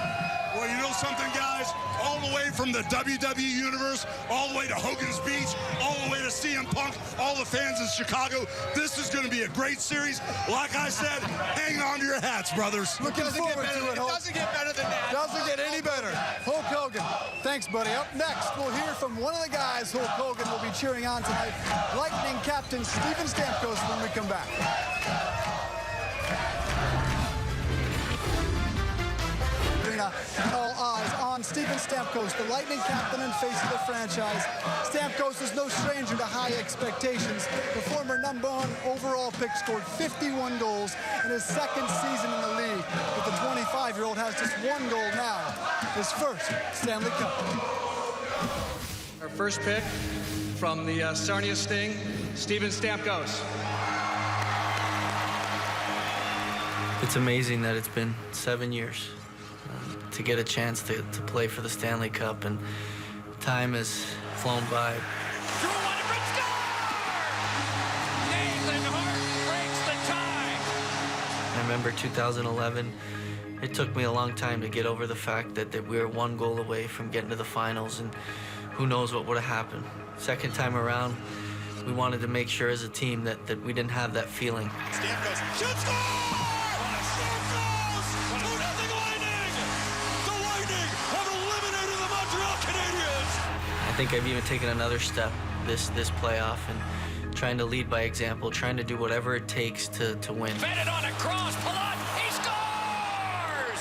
Well, you know something, guys? All the way from the WWE Universe, all the way to Hogan's Beach, all the way to CM Punk, all the fans in Chicago, this is going to be a great series. Like I said, hang on to your hats, brothers. Looking forward to it, Hulk. It doesn't get better than that. Doesn't get any better. Hulk Hogan. Thanks, buddy. Up next, we'll hear from one of the guys Hulk Hogan will be cheering on tonight, Lightning captain Steven Stamkos, when we come back. All eyes on Steven Stamkos, the Lightning captain and face of the franchise. Stamkos is no stranger to high expectations. The former #1 overall pick scored 51 goals in his second season in the league. But the 25-year-old has just 1 goal now, his first Stanley Cup. Our first pick from the Sarnia Sting, Steven Stamkos. It's amazing that it's been 7 years to get a chance to play for the Stanley Cup, and time has flown by. I remember 2011, it took me a long time to get over the fact that we were 1 goal away from getting to the finals, and who knows what would have happened. Second time around, we wanted to make sure as a team that we didn't have that feeling. Stamkos shoots, score! I think I've even taken another step this playoff and trying to lead by example, trying to do whatever it takes to win. Fed it on a cross, Palat, he scores!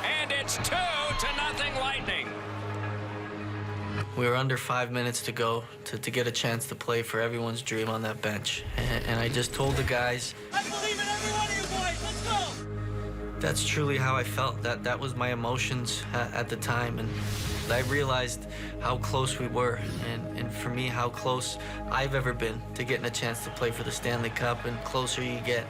And it's 2-0 Lightning. We were under 5 minutes to go to get a chance to play for everyone's dream on that bench. And I just told the guys, I believe in every one of you boys, let's go! That's truly how I felt. That was my emotions at the time. And I realized how close we were, and for me, how close I've ever been to getting a chance to play for the Stanley Cup. And closer you get,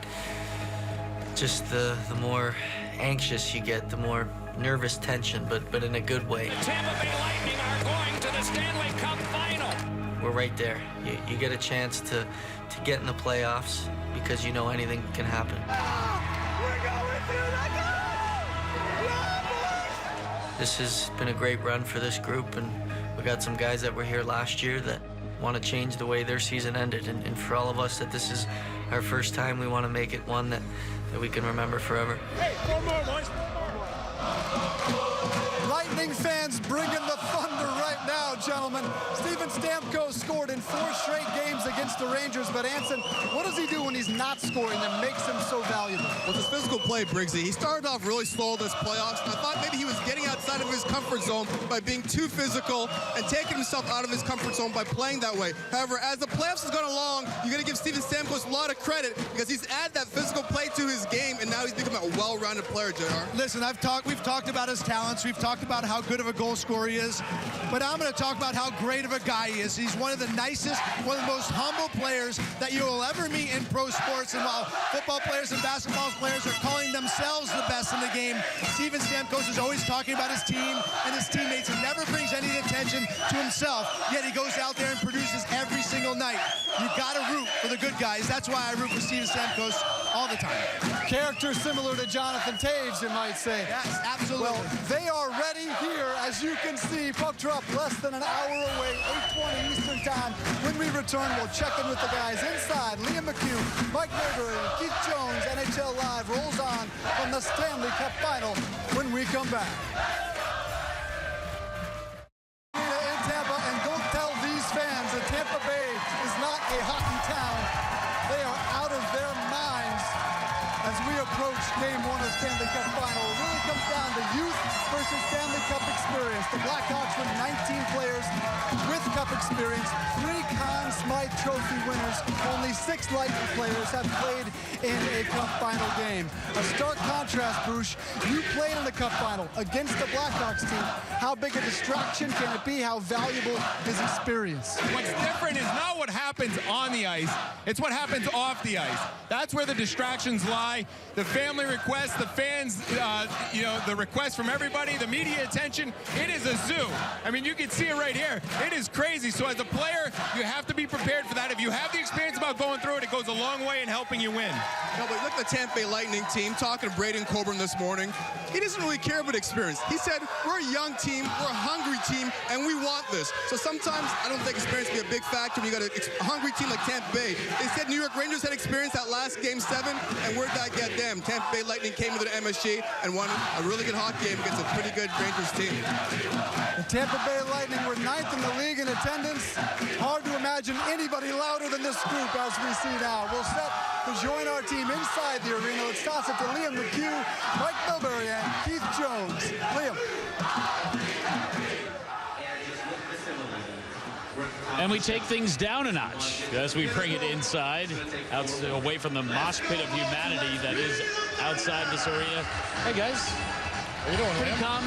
just the more anxious you get, the more nervous tension, but in a good way. The Tampa Bay Lightning are going to the Stanley Cup final. We're right there. You get a chance to get in the playoffs because you know anything can happen. We're going through the goal! This has been a great run for this group, and we got some guys that were here last year that want to change the way their season ended. And for all of us that this is our first time, we want to make it one that we can remember forever. Hey, 4 more, boys. Lightning fans bringing the thunder right now, gentlemen. Steven Stamkos scored in 4 straight games against the Rangers, but Anson, what does he do when he's not scoring that makes him so valuable? Well, his physical play, Briggsy. He started off really slow this playoffs, and I thought maybe he was getting outside of his comfort zone by being too physical and taking himself out of his comfort zone by playing that way. However, as the playoffs has gone along, you're going to give Steven Stamkos a lot of credit because he's added that physical play to his game, and now he's become a well-rounded player, JR. Listen, we've talked about his talents. We've talked about how good of a goal scorer he is, but I'm going to talk about how great of a guy he is. He's one of the nicest, one of the most humble players that you will ever meet in pro sports. And while football players and basketball players are calling themselves the best in the game, Steven Stamkos is always talking about his team and his teammates and never brings any attention to himself, yet he goes out there and produces every single night. You got to root for the good guys. That's why I root for Steven Stamkos all the time. Character similar to Jonathan Toews, you might say. Yes, absolutely. Well, they are ready here, as you can see. Puck drop less than an hour away, 8:20 Eastern time. When we return, we'll check in with the guys inside. Liam McHugh, Mike Mayberry, Keith Jones, NHL Live rolls on from the Stanley Cup Final when we come back. In Tampa, and don't tell these fans that Tampa Bay is not a hockey town. They are out of their minds as we approach Game 1 of Stanley Cup Final. It really comes down to youth versus Stanley Cup experience. experience. The Blackhawks with 19 players with Cup experience, 3 Conn Smythe Trophy winners. Only 6 Lightning players have played in a Cup final game. A stark contrast, Bruce. You played in the Cup final against the Blackhawks team. How big a distraction can it be? How valuable is experience? What's different is not what happens on the ice, it's what happens off the ice. That's where the distractions lie. The family requests, the fans, the requests from everybody, the media attention. It is a zoo. I mean, you can see it right here. It is crazy. So as a player, you have to be prepared for that. If you have the experience about going through it, it goes a long way in helping you win. No, but look at the Tampa Bay Lightning team, talking to Braden Coburn this morning. He doesn't really care about experience. He said, we're a young team, we're a hungry team, and we want this. So sometimes I don't think experience can be a big factor when you got a hungry team like Tampa Bay. They said New York Rangers had experience that last Game 7, and where'd that get them? Tampa Bay Lightning came into the MSG and won a really good hockey game against a pretty good Rangers team. The Tampa Bay Lightning were 9th in the league in attendance. Hard to imagine anybody louder than this group as we see now. We'll set to join our team inside the arena. Let's toss it to Liam McHugh, Mike Milbury, and Keith Jones. Liam. And we take things down a notch as we bring it inside, away from the mosh pit of humanity that is outside this arena. Hey, guys. How you doing, Pretty Liam? calm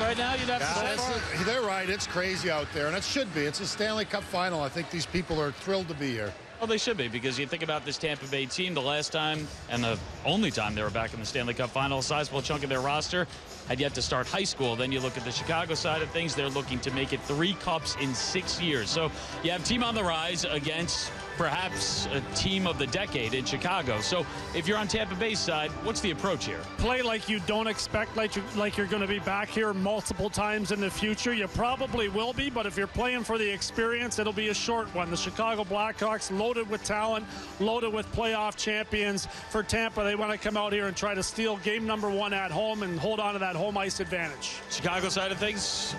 right now, you'd have to say. They're right. It's crazy out there, and it should be. It's a Stanley Cup final. I think these people are thrilled to be here. Well, they should be, because you think about this Tampa Bay team, the last time and the only time they were back in the Stanley Cup final, a sizable chunk of their roster had yet to start high school. Then you look at the Chicago side of things, they're looking to make it 3 cups in 6 years. So you have team on the rise against perhaps a team of the decade in Chicago. So if you're on Tampa Bay's side, what's the approach here? Play like you don't expect, like you're going to be back here multiple times in the future. You probably will be, but if you're playing for the experience, it'll be a short one. The Chicago Blackhawks, loaded with talent, loaded with playoff champions. For Tampa, they want to come out here and try to steal game number 1 at home and hold on to that home ice advantage. Chicago side of things,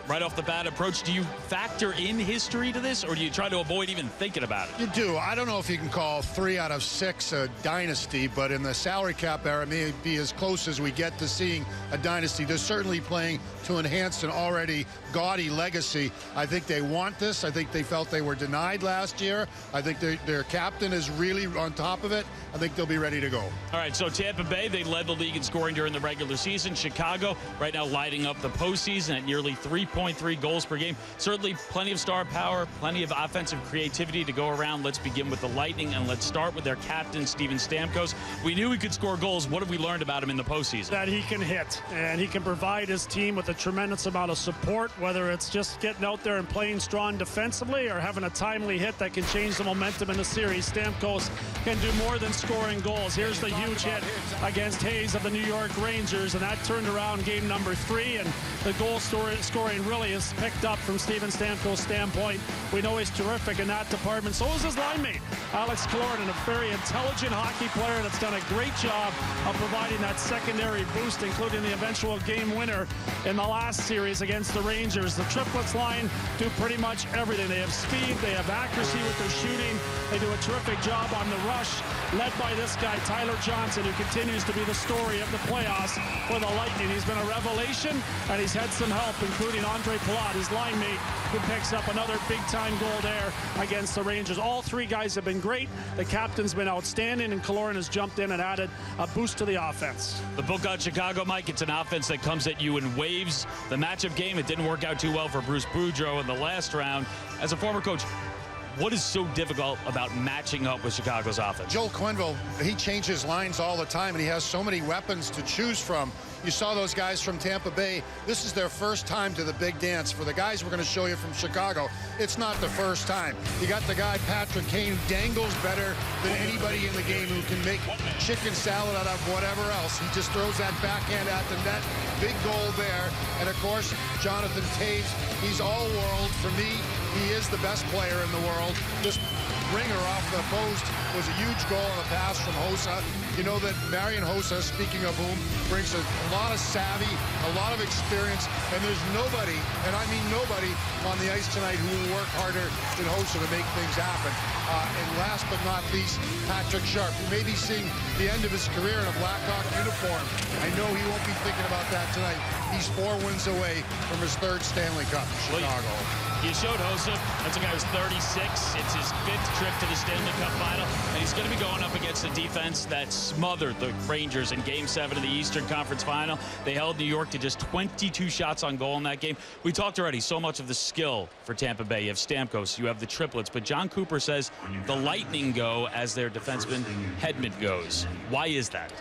right off the bat approach, do you factor in history to this, or do you try to avoid even thinking about it? You do. I don't know if you can call 3 out of 6 a dynasty, but in the salary cap era, it may be as close as we get to seeing a dynasty. They're certainly playing to enhance an already gaudy legacy. I think they want this. I think they felt they were denied last year. I think their captain is really on top of it. I think they'll be ready to go. All right, so Tampa Bay, they led the league in scoring during the regular season. Chicago, right now lighting up the postseason at nearly 3.3 goals per game. Certainly plenty of star power, plenty of offensive creativity to go around. Let's begin with the Lightning, and let's start with their captain, Steven Stamkos. We knew he could score goals. What have we learned about him in the postseason? That he can hit, and he can provide his team with a tremendous amount of support, whether it's just getting out there and playing strong defensively or having a timely hit that can change the momentum in the series. Stamkos can do more than scoring goals. Here's the huge hit against Hayes of the New York Rangers, and that turned around game number 3, and the goal scoring really is picked up from Steven Stamkos' standpoint. We know he's terrific in that department. So is his line mate, Alex Killorn, a very intelligent hockey player that's done a great job of providing that secondary boost, including the eventual game winner in the last series against the Rangers. The triplets line do pretty much everything. They have speed, they have accuracy with their shooting, they do a terrific job on the rush, led by this guy, Tyler Johnson, who continues to be the story of the playoffs for the Lightning. He's been a revelation, and he's had some help, including Andre Palat, his line mate, who picks up another big-time goal there against the Rangers. All 3 guys have been great. The captain's been outstanding, and Killorn has jumped in and added a boost to the offense. The book on Chicago, Mike, it's an offense that comes at you in waves. The matchup game, it didn't work out too well for Bruce Boudreau in the last round. As a former coach, what is so difficult about matching up with Chicago's offense? Joel Quenneville, he changes lines all the time, and he has so many weapons to choose from. You saw those guys from Tampa Bay. This is their first time to the big dance. For the guys we're going to show you from Chicago, it's not the first time. You got the guy, Patrick Kane, dangles better than anybody in the game, who can make chicken salad out of whatever else. He just throws that backhand at the net. Big goal there. And, of course, Jonathan Toews, he's all world. For me, he is the best player in the world. This ringer off the post was a huge goal on a pass from Hossa. You know that Marian Hossa, speaking of whom, brings a lot of savvy, a lot of experience, and there's nobody, and I mean nobody, on the ice tonight who will work harder than Hossa to make things happen. And last but not least, Patrick Sharp, who may be seeing the end of his career in a Blackhawk uniform. I know he won't be thinking about that tonight. He's 4 wins away from his 3rd Stanley Cup in Chicago. You showed Hossa. That's a guy who's 36. It's his 5th trip to the Stanley Cup final, and he's going to be going up against a defense that smothered the Rangers in Game 7 of the Eastern Conference Final. They held New York to just 22 shots on goal in that game. We talked already so much of the skill for Tampa Bay. You have Stamkos, you have the triplets, but John Cooper says the Lightning go as their defenseman Hedman goes. Why is that?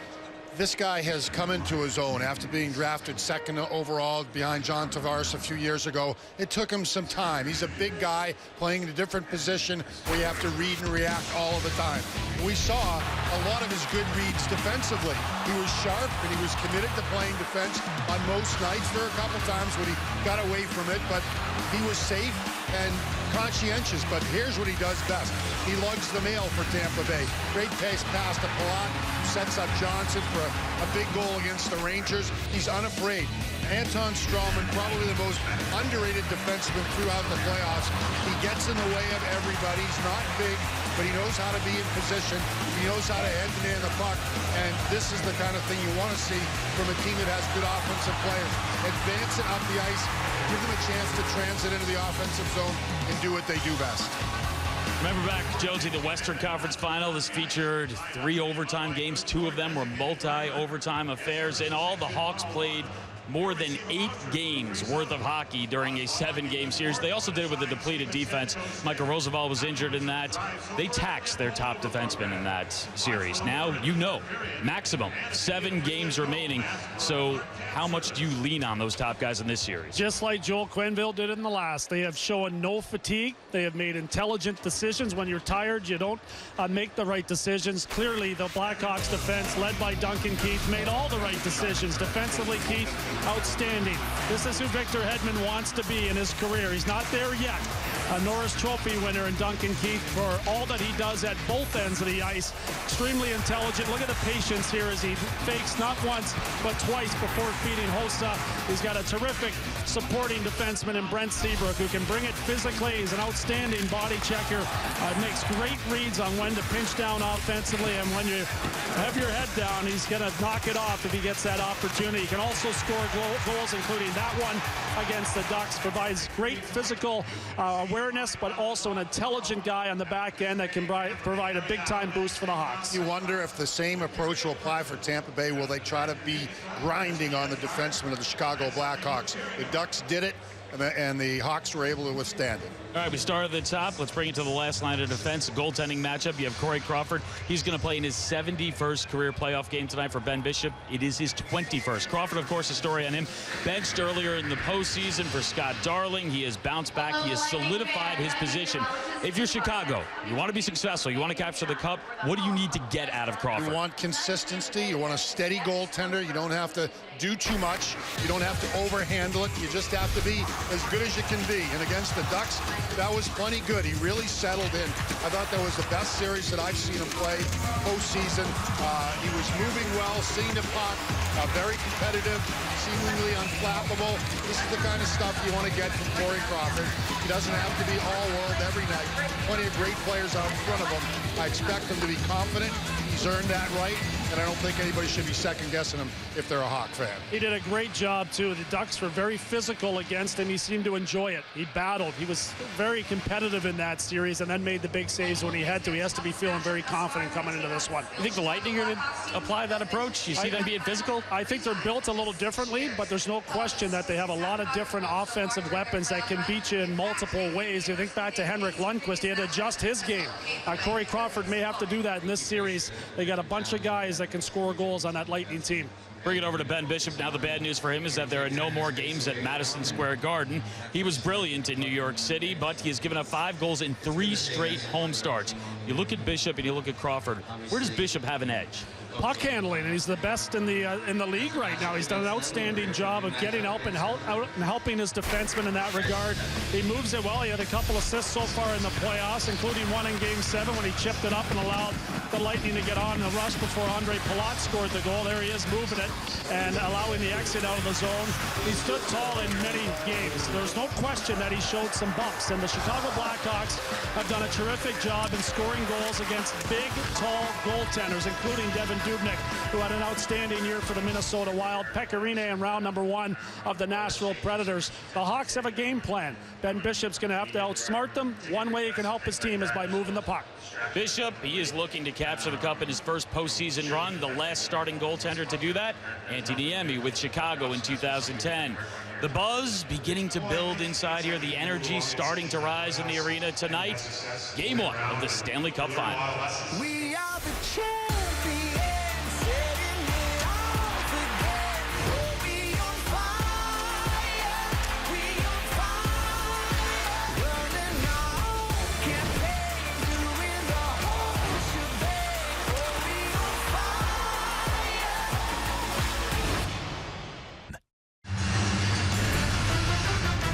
This guy has come into his own after being drafted 2nd overall behind John Tavares a few years ago. It took him some time. He's a big guy playing in a different position where you have to read and react all of the time. We saw a lot of his good reads defensively. He was sharp and he was committed to playing defense on most nights. There were a couple times when he got away from it, but he was safe and conscientious. But here's what he does best. He lugs the mail for Tampa Bay. Great pass to Palat, who sets up Johnson for a big goal against the Rangers. He's unafraid. Anton Strawman, probably the most underrated defenseman throughout the playoffs. He gets in the way of everybody. He's not big, but he knows how to be in position. He knows how to head the man the puck. And this is the kind of thing you want to see from a team that has good offensive players. Advance it up the ice, give them a chance to transit into the offensive zone and do what they do best. Remember back, Jonesy, the Western Conference Final. This featured 3 overtime games. 2 of them were multi-overtime affairs. In all, the Hawks played more than 8 games worth of hockey during a 7-game series. They also did it with a depleted defense. Michael Roosevelt was injured in that. They taxed their top defenseman in that series. Now, you know, maximum 7 games remaining. So how much do you lean on those top guys in this series? Just like Joel Quenneville did in the last. They have shown no fatigue. They have made intelligent decisions. When you're tired, you don't make the right decisions. Clearly, the Blackhawks defense, led by Duncan Keith, made all the right decisions. Defensively, Keith, outstanding. This is who Victor Hedman wants to be in his career. He's not there yet. A Norris Trophy winner in Duncan Keith for all that he does at both ends of the ice. Extremely intelligent. Look at the patience here as he fakes not once but twice before feeding Hossa. He's got a terrific supporting defenseman in Brent Seabrook who can bring it physically. He's an outstanding body checker. Makes great reads on when to pinch down offensively, and when you have your head down, he's going to knock it off if he gets that opportunity. He can also score goals, including that one against the Ducks. Provides great physical awareness, but also an intelligent guy on the back end that can provide a big-time boost for the Hawks. You wonder if the same approach will apply for Tampa Bay. Will they try to be grinding on the defensemen of the Chicago Blackhawks? The Ducks did it, and the Hawks were able to withstand it. All right, we started at the top. Let's bring it to the last line of defense. A goaltending matchup. You have Corey Crawford. He's going to play in his 71st career playoff game tonight for Ben Bishop. It is his 21st. Crawford, of course, a story on him. Benched earlier in the postseason for Scott Darling. He has bounced back. He has solidified his position. If you're Chicago, you want to be successful, you want to capture the cup, what do you need to get out of Crawford? You want consistency. You want a steady goaltender. You don't have to do too much. You don't have to overhandle it. You just have to be as good as you can be. And against the Ducks, that was plenty good. He really settled in. I thought that was the best series that I've seen him play postseason. He was moving well, seeing the puck, very competitive, seemingly unflappable. This is the kind of stuff you want to get from Corey Crawford. He doesn't have to be all world every night. Plenty of great players out in front of him. I expect him to be confident. He's earned that right, and I don't think anybody should be second-guessing him if they're a Hawk fan. He did a great job, too. The Ducks were very physical against him. He seemed to enjoy it. He battled. He was very competitive in that series and then made the big saves when he had to. He has to be feeling very confident coming into this one. You think the Lightning are going to apply that approach? You see them being physical? I think they're built a little differently, but there's no question that they have a lot of different offensive weapons that can beat you in multiple ways. You think back to Henrik Lundqvist. He had to adjust his game. Corey Crawford may have to do that in this series. They got a bunch of guys that can score goals on that Lightning team. Bring it over to Ben Bishop. Now the bad news for him is that there are no more games at Madison Square Garden. He was brilliant in New York City, but he has given up 5 goals in 3 straight home starts. You look at Bishop and you look at Crawford. Where does Bishop have an edge? puck handling, and he's the best in the league right now. He's done an outstanding job of getting out and helping his defensemen in that regard. He moves it well. He had a couple assists so far in the playoffs, including one in Game 7 when he chipped it up and allowed the Lightning to get on the rush before Andre Palat scored the goal. There he is moving it and allowing the exit out of the zone. He stood tall in many games. There's no question that he showed some bumps, and the Chicago Blackhawks have done a terrific job in scoring goals against big, tall goaltenders, including Devin Dubnyk, who had an outstanding year for the Minnesota Wild. Pekka Rinne in round number 1 of the Nashville Predators. The Hawks have a game plan. Ben Bishop's going to have to outsmart them. One way he can help his team is by moving the puck. Bishop, he is looking to capture the cup in his first postseason run. The last starting goaltender to do that, Antti Niemi with Chicago in 2010. The buzz beginning to build inside here. The energy starting to rise in the arena tonight. Game 1 of the Stanley Cup Final. We are the champions, setting it off again. We on fire, we on fire. Running our campaign, doing the whole shebang. We on fire.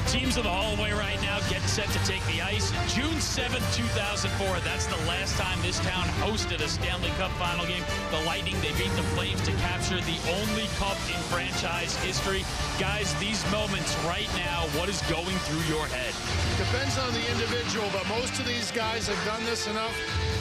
Teams in the hallway right now getting set to take the ice. June 7th, 2004. That's the last time this town hosted a Stanley Cup final game. The Lightning, they beat the Flames to capture the only cup in franchise history. Guys, these moments right now, what is going through your head? Depends on the individual, but most of these guys have done this enough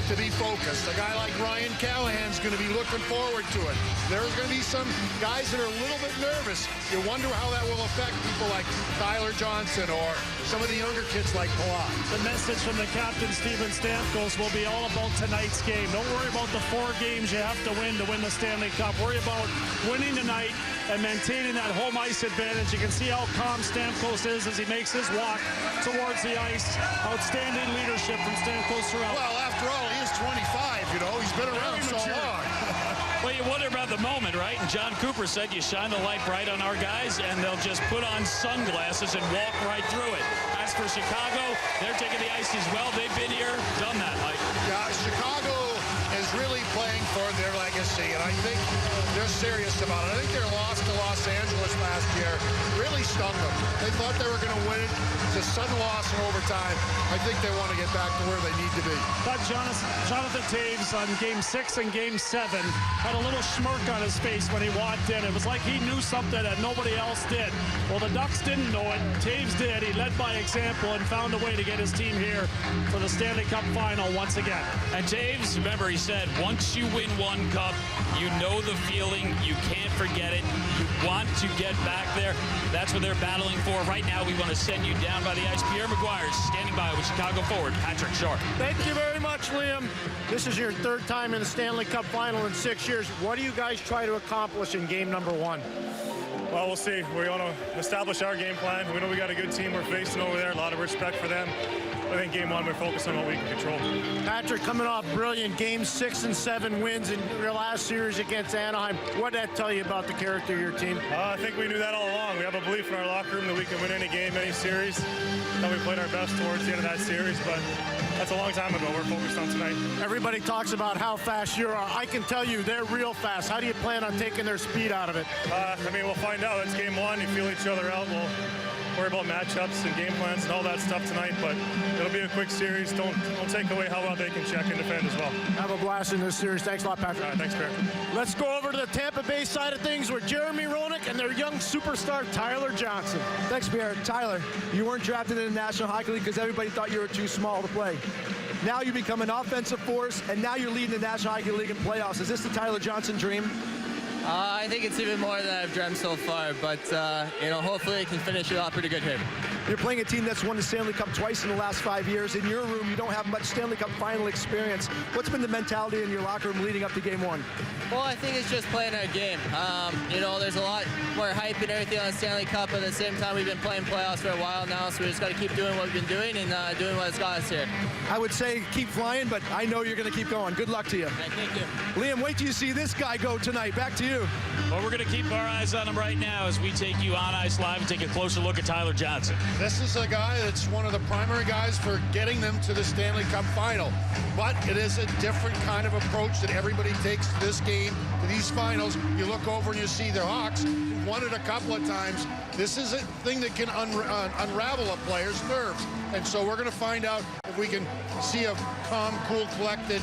to be focused. A guy like Ryan Callahan's going to be looking forward to it. There's going to be some guys that are a little bit nervous. You wonder how that will affect people like Tyler Johnson or some of the younger kids like Palat. The message from the captain, Steven Stamkos, will be all about tonight's game. Don't worry about the 4 games you have to win the Stanley Cup. Worry about winning tonight and maintaining that home ice advantage. You can see how calm Stamkos is as he makes his walk towards the ice. Outstanding leadership from Stamkos throughout. Well, after all, he is 25, you know. He's been around so long. Well, you wonder about the moment, right? And John Cooper said you shine the light bright on our guys, and they'll just put on sunglasses and walk right through it. As for Chicago, they're taking the ice as well. They've been here, done that, Mike. Yeah, Chicago is really playing for their legacy, and I think they're serious about it. I think their loss to Los Angeles last year really stung them. They thought they were going to win it. It's a sudden loss in overtime. I think they want to get back to where they need to be. Thought Jonathan Taves on Game 6 and Game 7 had a little smirk on his face when he walked in. It was like he knew something that nobody else did. Well, the Ducks didn't know it. Taves did. He led by example and found a way to get his team here for the Stanley Cup Final once again. And Taves, remember, he said, once you win one cup, you know the feeling. You can't forget it. You want to get back there. That's what they're battling for. Right now, we want to send you down by the ice. Pierre Maguire standing by with Chicago forward Patrick Sharp. Thank you very much, Liam. This is your 3rd time in the Stanley Cup Final in 6 years. What do you guys try to accomplish in game number 1? Well, we'll see. We want to establish our game plan. We know we got a good team we're facing over there. A lot of respect for them. I think game 1, we're focused on what we can control. Patrick, coming off brilliant Game 6 and 7 wins in your last series against Anaheim. What did that tell you about the character of your team? I think we knew that all along. We have a belief in our locker room that we can win any game, any series. Thought we played our best towards the end of that series, but that's a long time ago. We're focused on tonight. Everybody talks about how fast you are. I can tell you they're real fast. How do you plan on taking their speed out of it? I mean, we'll find out. It's game 1. You feel each other out. We'll worry about matchups and game plans and all that stuff tonight, but it'll be a quick series. Don't take away how well they can check and defend as well. Have a blast in this series. Thanks a lot, Patrick. All right, thanks, Pierre. Let's go over to the Tampa Bay side of things with Jeremy Roenick and their young superstar, Tyler Johnson. Thanks, Pierre. Tyler, you weren't drafted in the National Hockey League because everybody thought you were too small to play. Now you become an offensive force, and now you're leading the National Hockey League in playoffs. Is this the Tyler Johnson dream? I think it's even more than I've dreamt so far, but hopefully I can finish it off pretty good here. You're playing a team that's won the Stanley Cup twice in the last 5 years. In your room, you don't have much Stanley Cup final experience. What's been the mentality in your locker room leading up to Game 1? Well, I think it's just playing our game. There's a lot more hype and everything on the Stanley Cup, but at the same time, we've been playing playoffs for a while now, so we just got to keep doing what we've been doing and doing what's got us here. I would say keep flying, but I know you're going to keep going. Good luck to you. Thank you. Liam, wait till you see this guy go tonight. Back to you. you? Well, we're going to keep our eyes on him right now as we take you on ice live and take a closer look at Tyler Johnson. This is a guy that's one of the primary guys for getting them to the Stanley Cup final. But it is a different kind of approach that everybody takes to this game, to these finals. You look over and you see the Hawks won it a couple of times. This is a thing that can unravel a player's nerves. And so we're going to find out if we can see a calm, cool, collected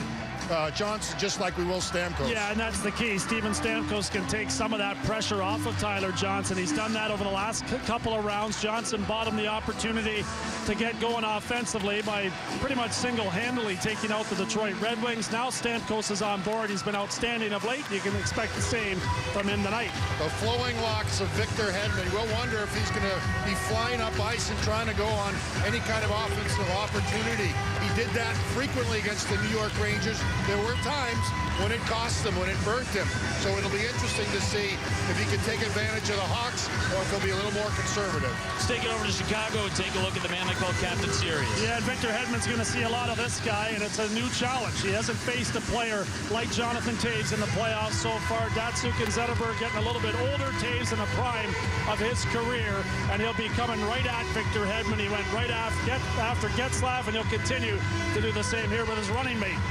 Johnson, just like we will Stamkos. Yeah, and that's the key. Steven Stamkos can take some of that pressure off of Tyler Johnson. He's done that over the last couple of rounds. Johnson bought him the opportunity to get going offensively by pretty much single-handedly taking out the Detroit Red Wings. Now Stamkos is on board. He's been outstanding of late. You can expect the same from him tonight. The flowing locks of Victor Hedman. We'll wonder if he's going to be flying up ice and trying to go on any kind of offensive opportunity. He did that frequently against the New York Rangers. There were times when it cost them, when it burnt him. So it'll be interesting to see if he can take advantage of the Hawks or if he'll be a little more conservative. Let's take it over to Chicago and take a look at the man they call Captain Series. Yeah, and Victor Hedman's going to see a lot of this guy, and it's a new challenge. He hasn't faced a player like Jonathan Toews in the playoffs so far. Datsuk and Zetterberg getting a little bit older. Toews in the prime of his career, and he'll be coming right at Victor Hedman. He went right after Getzlaf, and he'll continue to do the same here with his running mate.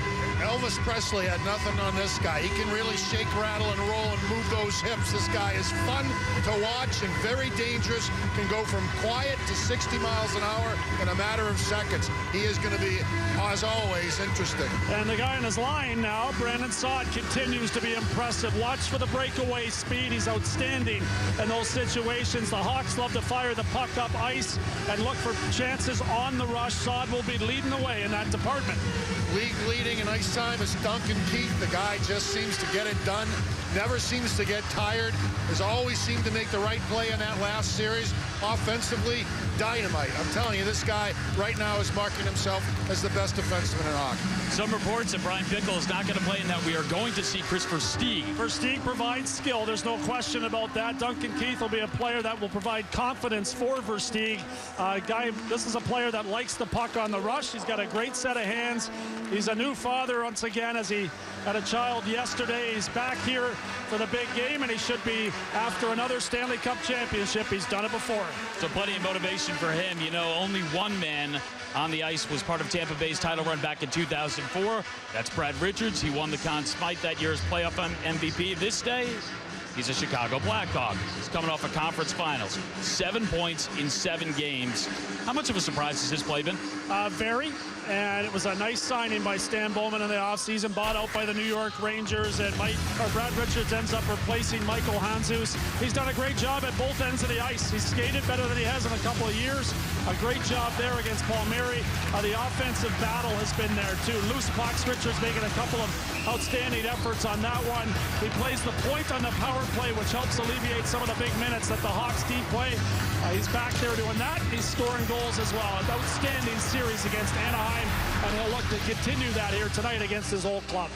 Elvis Presley had nothing on this guy. He can really shake, rattle, and roll and move those hips. This guy is fun to watch and very dangerous. Can go from quiet to 60 miles an hour in a matter of seconds. He is going to be, as always, interesting. And the guy on his line now, Brandon Saad, continues to be impressive. Watch for the breakaway speed. He's outstanding in those situations. The Hawks love to fire the puck up ice and look for chances on the rush. Saad will be leading the way in that department. League leading in ice time is Duncan Keith. The guy just seems to get it done. Never seems to get tired. Has always seemed to make the right play in that last series. Offensively, dynamite. I'm telling you, this guy right now is marking himself as the best defenseman in hockey. Some reports that Brian Bickle is not going to play and that we are going to see Chris Versteeg. Versteeg provides skill. There's no question about that. Duncan Keith will be a player that will provide confidence for Versteeg. This is a player that likes the puck on the rush. He's got a great set of hands. He's a new father once again, as he had a child yesterday. He's back here for the big game, and he should be after another Stanley Cup championship. He's done it before. So plenty of motivation for him. You know, only one man on the ice was part of Tampa Bay's title run back in 2004. That's Brad Richards. He won the Conn Smythe that year's playoff MVP. This day, he's a Chicago Blackhawk. He's coming off a conference finals. 7 points in 7 games. How much of a surprise has his play been? Very. And it was a nice signing by Stan Bowman in the offseason, bought out by the New York Rangers, and Brad Richards ends up replacing Michael Handzus. He's done a great job at both ends of the ice. He's skated better than he has in a couple of years. A great job there against Palmieri. The offensive battle has been there, too. Loose pucks, Richards making a couple of outstanding efforts on that one. He plays the point on the power play, which helps alleviate some of the big minutes that the Hawks deep play. He's back there doing that. He's scoring goals as well. An outstanding series against Anaheim, and he'll look to continue that here tonight against his old club.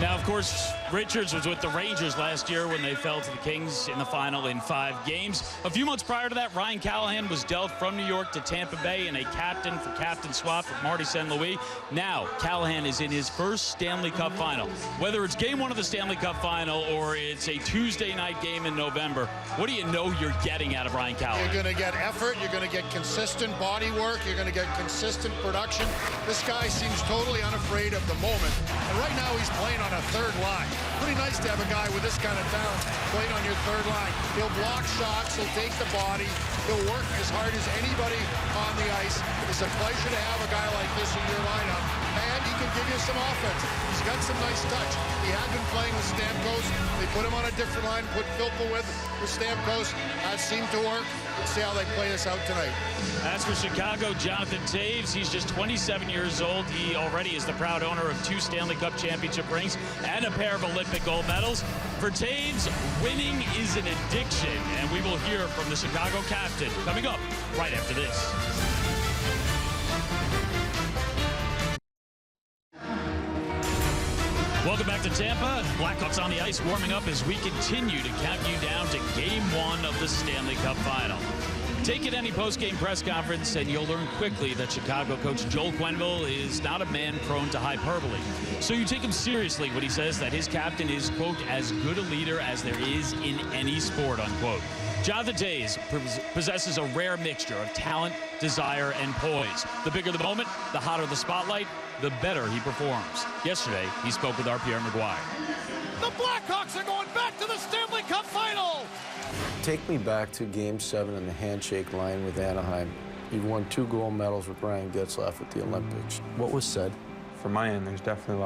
Now, of course, Richards was with the Rangers last year when they fell to the Kings in the final in 5 games. A few months prior to that, Ryan Callahan was dealt from New York to Tampa Bay in a captain for captain swap with Marty St. Louis. Now, Callahan is in his first Stanley Cup final. Whether it's game 1 of the Stanley Cup final or it's a Tuesday night game in November, what do you know you're getting out of Ryan Callahan? You're going to get effort. You're going to get consistent body work. You're going to get consistent production. This guy seems totally unafraid of the moment. And right now, he's playing on a third line. Pretty nice to have a guy with this kind of talent playing on your third line. He'll block shots. He'll take the body. He'll work as hard as anybody on the ice. It's a pleasure to have a guy like this in your lineup. And he can give you some offense. He's got some nice touch. He had been playing with Stamkos. They put him on a different line, put Filppula with Stamkos. That seemed to work. Let's see how they play this out tonight. As for Chicago, Jonathan Toews, he's just 27 years old. He already is the proud owner of 2 Stanley Cup championship rings and a pair of Olympic gold medals. For Toews, winning is an addiction, and we will hear from the Chicago captain coming up right after this. Welcome back to Tampa. Blackhawks on the ice warming up as we continue to count you down to Game 1 of the Stanley Cup Final. Take in any post-game press conference, and you'll learn quickly that Chicago coach Joel Quenneville is not a man prone to hyperbole. So you take him seriously when he says that his captain is, quote, as good a leader as there is in any sport, unquote. Jonathan Toews possesses a rare mixture of talent, desire, and poise. The bigger the moment, the hotter the spotlight, the better he performs. Yesterday, he spoke with our Pierre Maguire. The Blackhawks are going back to the Stanley Cup Final. Take me back to Game 7 in the handshake line with Anaheim. You've won 2 gold medals with Ryan Getzlaf at the Olympics. What was said? From my end, there's definitely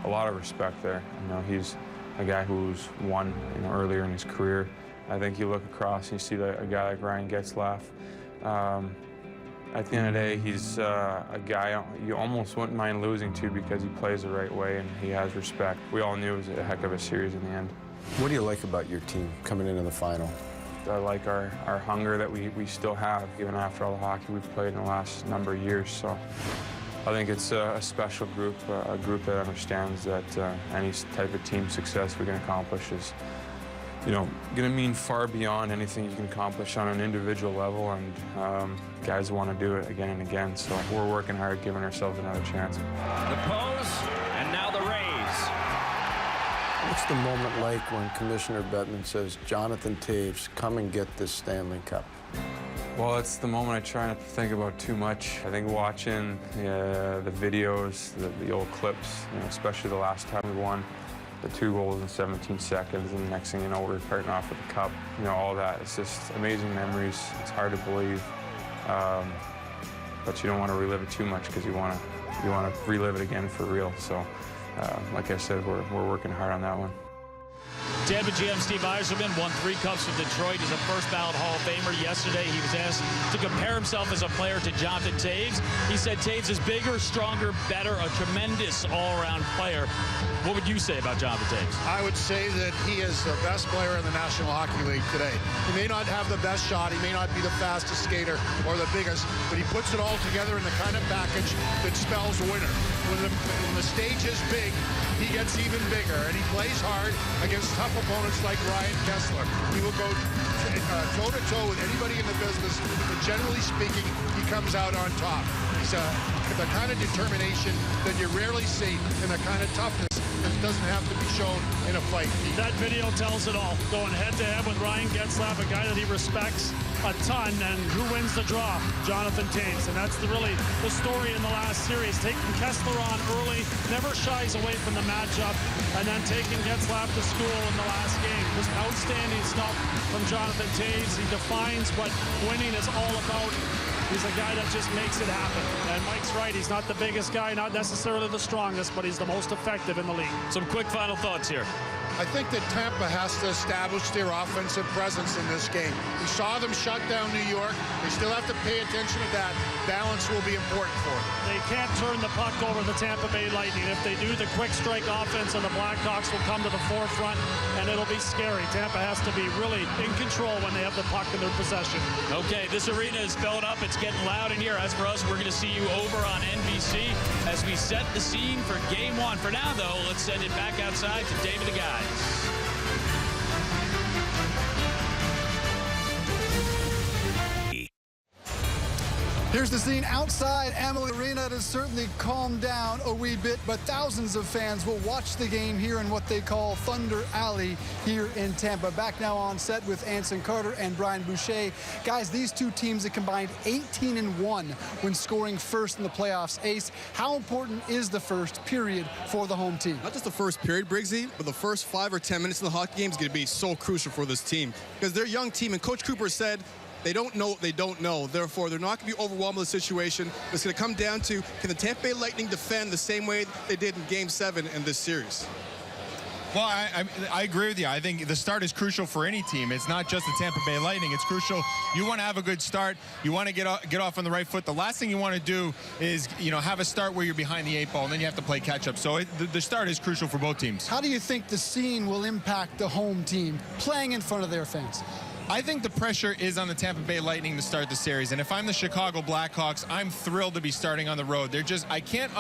a lot of respect there. You know, he's a guy who's won, you know, earlier in his career. I think you look across and you see a guy like Ryan Getzlaf. At the end of the day, he's a guy you almost wouldn't mind losing to because he plays the right way and he has respect. We all knew it was a heck of a series in the end. What do you like about your team coming into the final? I like our hunger that we still have, even after all the hockey we've played in the last number of years. So I think it's a special group, a group that understands that any type of team success we can accomplish is, you know, going to mean far beyond anything you can accomplish on an individual level, and guys want to do it again and again. So we're working hard, giving ourselves another chance. The pose, and now the raise. What's the moment like when Commissioner Bettman says, Jonathan Toews, come and get this Stanley Cup? Well, it's the moment I try not to think about too much. I think watching the videos, the old clips, you know, especially the last time we won, the 2 goals in 17 seconds, and the next thing you know, we're starting off with the cup. You know, all that. It's just amazing memories. It's hard to believe, but you don't want to relive it too much because you want to relive it again for real. So, like I said, we're working hard on that one. Tampa GM Steve Yzerman won 3 cups with Detroit. He's a first-ballot Hall of Famer. Yesterday, he was asked to compare himself as a player to Jonathan Toews. He said Toews is bigger, stronger, better, a tremendous all-around player. What would you say about Jonathan Toews? I would say that he is the best player in the National Hockey League today. He may not have the best shot, he may not be the fastest skater or the biggest, but he puts it all together in the kind of package that spells winner. When the stage is big, he gets even bigger, and he plays hard against tough opponents like Ryan Kessler. He will go toe-to-toe with anybody in the business, but generally speaking, he comes out on top. He's the kind of determination that you rarely see and the kind of toughness that doesn't have to be shown in a fight. That video tells it all. Going head-to-head with Ryan Getzlaf, a guy that he respects a ton, and who wins the draw? Jonathan Toews, and that's really the story in the last series. Taking Kessler on early, never shies away from the matchup, and then taking Getzlaf to school in the last game. Just outstanding stuff from Jonathan Toews. He defines what winning is all about. He's a guy that just makes it happen. And Mike's right, he's not the biggest guy, not necessarily the strongest, but he's the most effective in the league. Some quick final thoughts here. I think that Tampa has to establish their offensive presence in this game. We saw them shut down New York. They still have to pay attention to that. Balance will be important for them. They can't turn the puck over the Tampa Bay Lightning. If they do, the quick strike offense and the Blackhawks will come to the forefront, and it'll be scary. Tampa has to be really in control when they have the puck in their possession. Okay, this arena is filling up. It's getting loud in here. As for us, we're going to see you over on NBC as we set the scene for Game 1. For now, though, let's send it back outside to David the Guys. Here's the scene outside Amalie Arena. It has certainly calmed down a wee bit, but thousands of fans will watch the game here in what they call Thunder Alley here in Tampa. Back now on set with Anson Carter and Brian Boucher. Guys, these two teams have combined 18-1 when scoring first in the playoffs. Ace, how important is the first period for the home team? Not just the first period, Briggsy, but the first 5 or 10 minutes of the hockey game is going to be so crucial for this team because they're a young team, and Coach Cooper said they don't know what they don't know. Therefore, they're not going to be overwhelmed with the situation. It's going to come down to, can the Tampa Bay Lightning defend the same way they did in Game 7 in this series? Well, I agree with you. I think the start is crucial for any team. It's not just the Tampa Bay Lightning. It's crucial. You want to have a good start. You want to get off on the right foot. The last thing you want to do is, you know, have a start where you're behind the 8 ball, and then you have to play catch-up. So the start is crucial for both teams. How do you think the scene will impact the home team playing in front of their fans? I think the pressure is on the Tampa Bay Lightning to start the series, and if I'm the Chicago Blackhawks, I'm thrilled to be starting on the road. They're just, I can't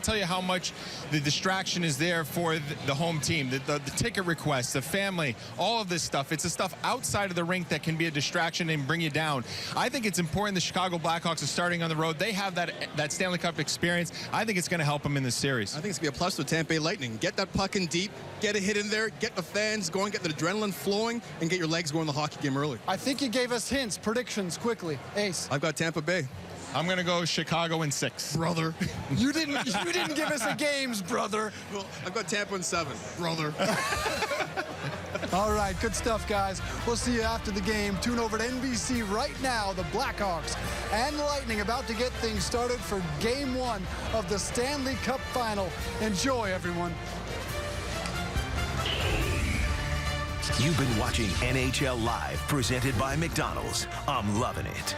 tell you how much the distraction is there for the home team, the ticket requests, the family, all of this stuff. It's the stuff outside of the rink that can be a distraction and bring you down. I think it's important the Chicago Blackhawks are starting on the road. They have that Stanley Cup experience. I think it's going to help them in this series. I think it's going to be a plus to Tampa Bay Lightning. Get that puck in deep, get a hit in there, get the fans going, get the adrenaline flowing, and get your legs going the hockey game early. I think you gave us hints, predictions quickly. Ace. I've got Tampa Bay. I'm going to go Chicago in 6. Brother. You didn't give us a games, brother. Well, I've got Tampa in 7. Brother. All right, good stuff, guys. We'll see you after the game. Tune over to NBC right now. The Blackhawks and Lightning about to get things started for Game 1 of the Stanley Cup Final. Enjoy, everyone. You've been watching NHL Live, presented by McDonald's. I'm loving it.